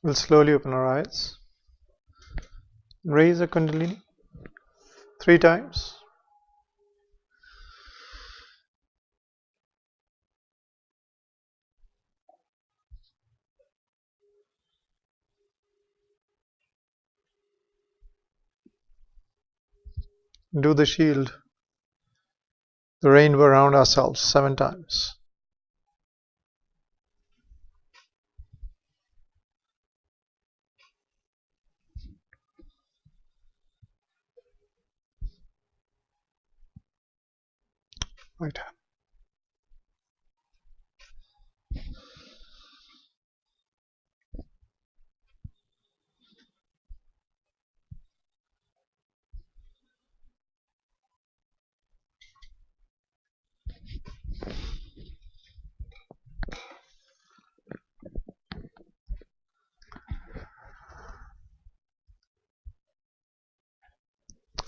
Speaker 2: We'll slowly open our eyes. Raise the Kundalini 3 times. Do the shield, the rainbow around ourselves 7 times. Right hand.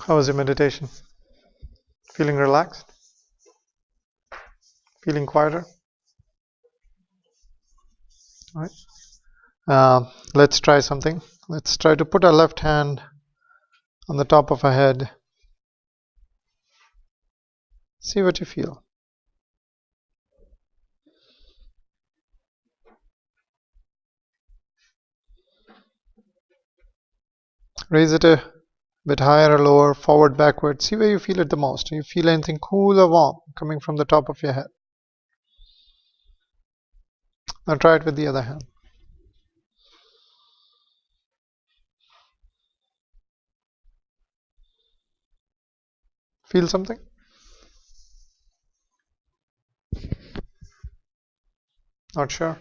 Speaker 2: How was your meditation? Feeling relaxed? Feeling quieter? All right. Let's try something. Let's try to put our left hand on the top of our head. See what you feel. Raise it a bit higher or lower, forward, backward. See where you feel it the most. Do you feel anything cool or warm coming from the top of your head? Now try it with the other hand. Feel something? Not sure?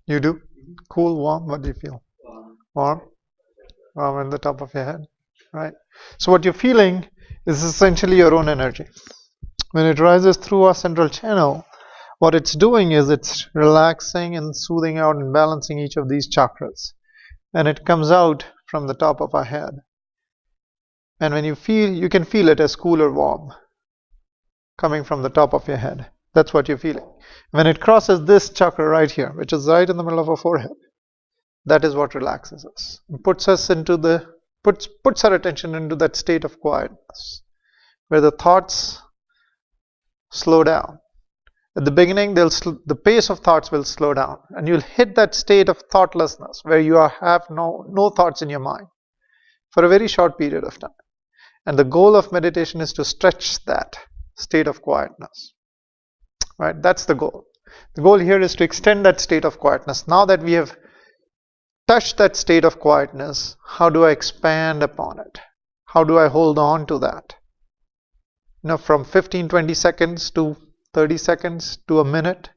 Speaker 2: You do? Cool, warm, what do you feel? Warm? Warm in the top of your head, right? So what you're feeling is essentially your own energy. When it rises through our central channel, what it's doing is it's relaxing and soothing out and balancing each of these chakras. And it comes out from the top of our head. And when you feel, you can feel it as cool or warm coming from the top of your head. That's what you're feeling. When it crosses this chakra right here, which is right in the middle of our forehead, that is what relaxes us. It puts us into the puts our attention into that state of quietness, where the thoughts slow down. At the beginning, the pace of thoughts will slow down, and you'll hit that state of thoughtlessness where you have no thoughts in your mind for a very short period of time. And the goal of meditation is to stretch that state of quietness. Right? That's the goal. The goal here is to extend that state of quietness. Now that we have touched that state of quietness, how do I expand upon it? How do I hold on to that? From 15-20 seconds to 30 seconds to a minute,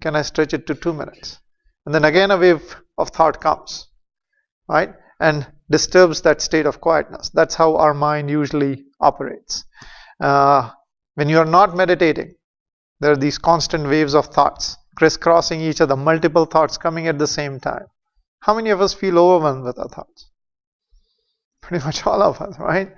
Speaker 2: can I stretch it to 2 minutes? And then again a wave of thought comes, right? And disturbs that state of quietness. That's how our mind usually operates. When you are not meditating, there are these constant waves of thoughts crisscrossing each other, multiple thoughts coming at the same time. How many of us feel overwhelmed with our thoughts? Pretty much all of us, right?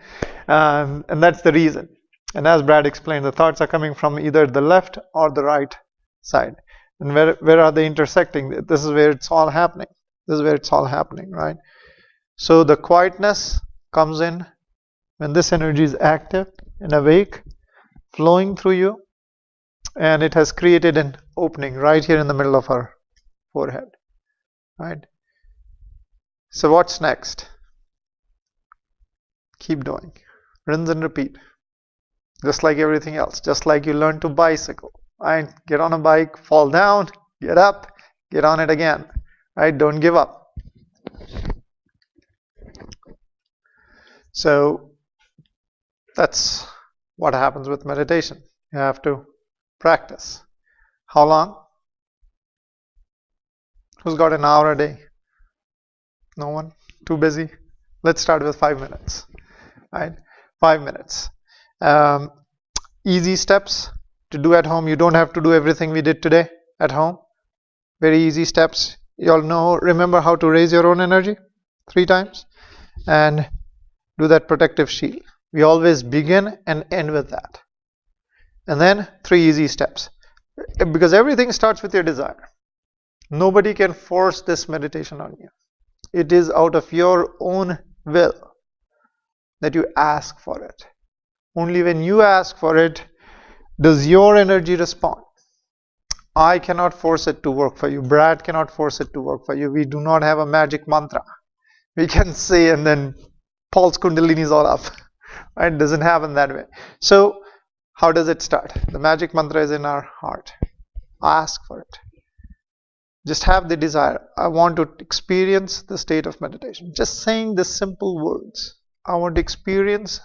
Speaker 2: And that's the reason. And as Brad explained, the thoughts are coming from either the left or the right side. And where are they intersecting? This is where it's all happening. This is where it's all happening, right? So the quietness comes in when this energy is active and awake, flowing through you, and it has created an opening right here in the middle of our forehead, right? So what's next? Keep doing. Rinse and repeat. Just like everything else. Just like you learn to bicycle, right? Get on a bike, fall down, get up, get on it again, right? Don't give up. So that's what happens with meditation. You have to practice. How long? Who's got an hour a day? No one? Too busy? Let's start with 5 minutes, right? 5 minutes. Easy steps to do at home. You don't have to do everything we did today at home. Very easy steps. You all know, remember how to raise your own energy 3 times and do that protective shield. We always begin and end with that. And then 3 easy steps. Because everything starts with your desire. Nobody can force this meditation on you. It is out of your own will that you ask for it. Only when you ask for it does your energy respond. I cannot force it to work for you. Brad cannot force it to work for you. We do not have a magic mantra. We can say and then Paul's Kundalini is all up. Right? It doesn't happen that way. So how does it start? The magic mantra is in our heart. Ask for it. Just have the desire. I want to experience the state of meditation. Just saying the simple words. I want to experience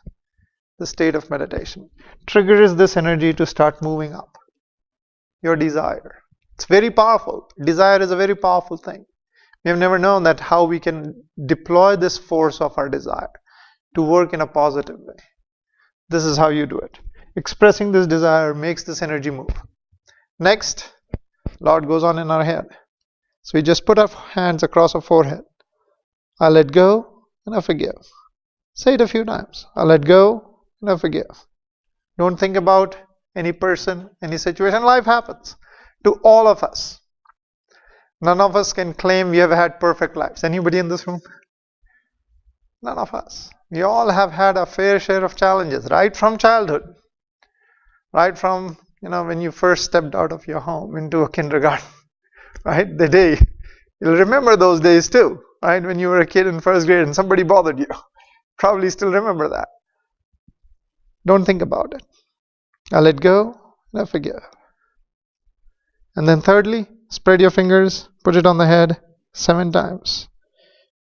Speaker 2: the state of meditation. Triggers this energy to start moving up. Your desire. It's very powerful. Desire is a very powerful thing. We have never known that how we can deploy this force of our desire to work in a positive way. This is how you do it. Expressing this desire makes this energy move. Next, Lord goes on in our head. So we just put our hands across our forehead. I let go and I forgive. Say it a few times. I let go and I forgive. Don't think about any person, any situation. Life happens to all of us. None of us can claim we have had perfect lives. Anybody in this room? None of us. We all have had a fair share of challenges, right from childhood. Right from, when you first stepped out of your home into a kindergarten. Right? The day. You'll remember those days too. Right? When you were a kid in first grade and somebody bothered you. Probably still remember that. Don't think about it. I let go and I forgive. And then thirdly, spread your fingers, put it on the head 7 times.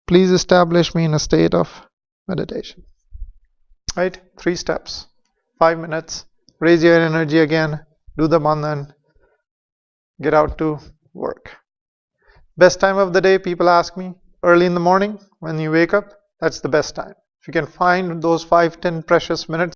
Speaker 2: Please establish me in a state of meditation. Right? 3 steps. 5 minutes. Raise your energy again. Do the bandhan. Get out to work. Best time of the day, people ask me, early in the morning when you wake up, that's the best time. If you can find those 5-10 precious minutes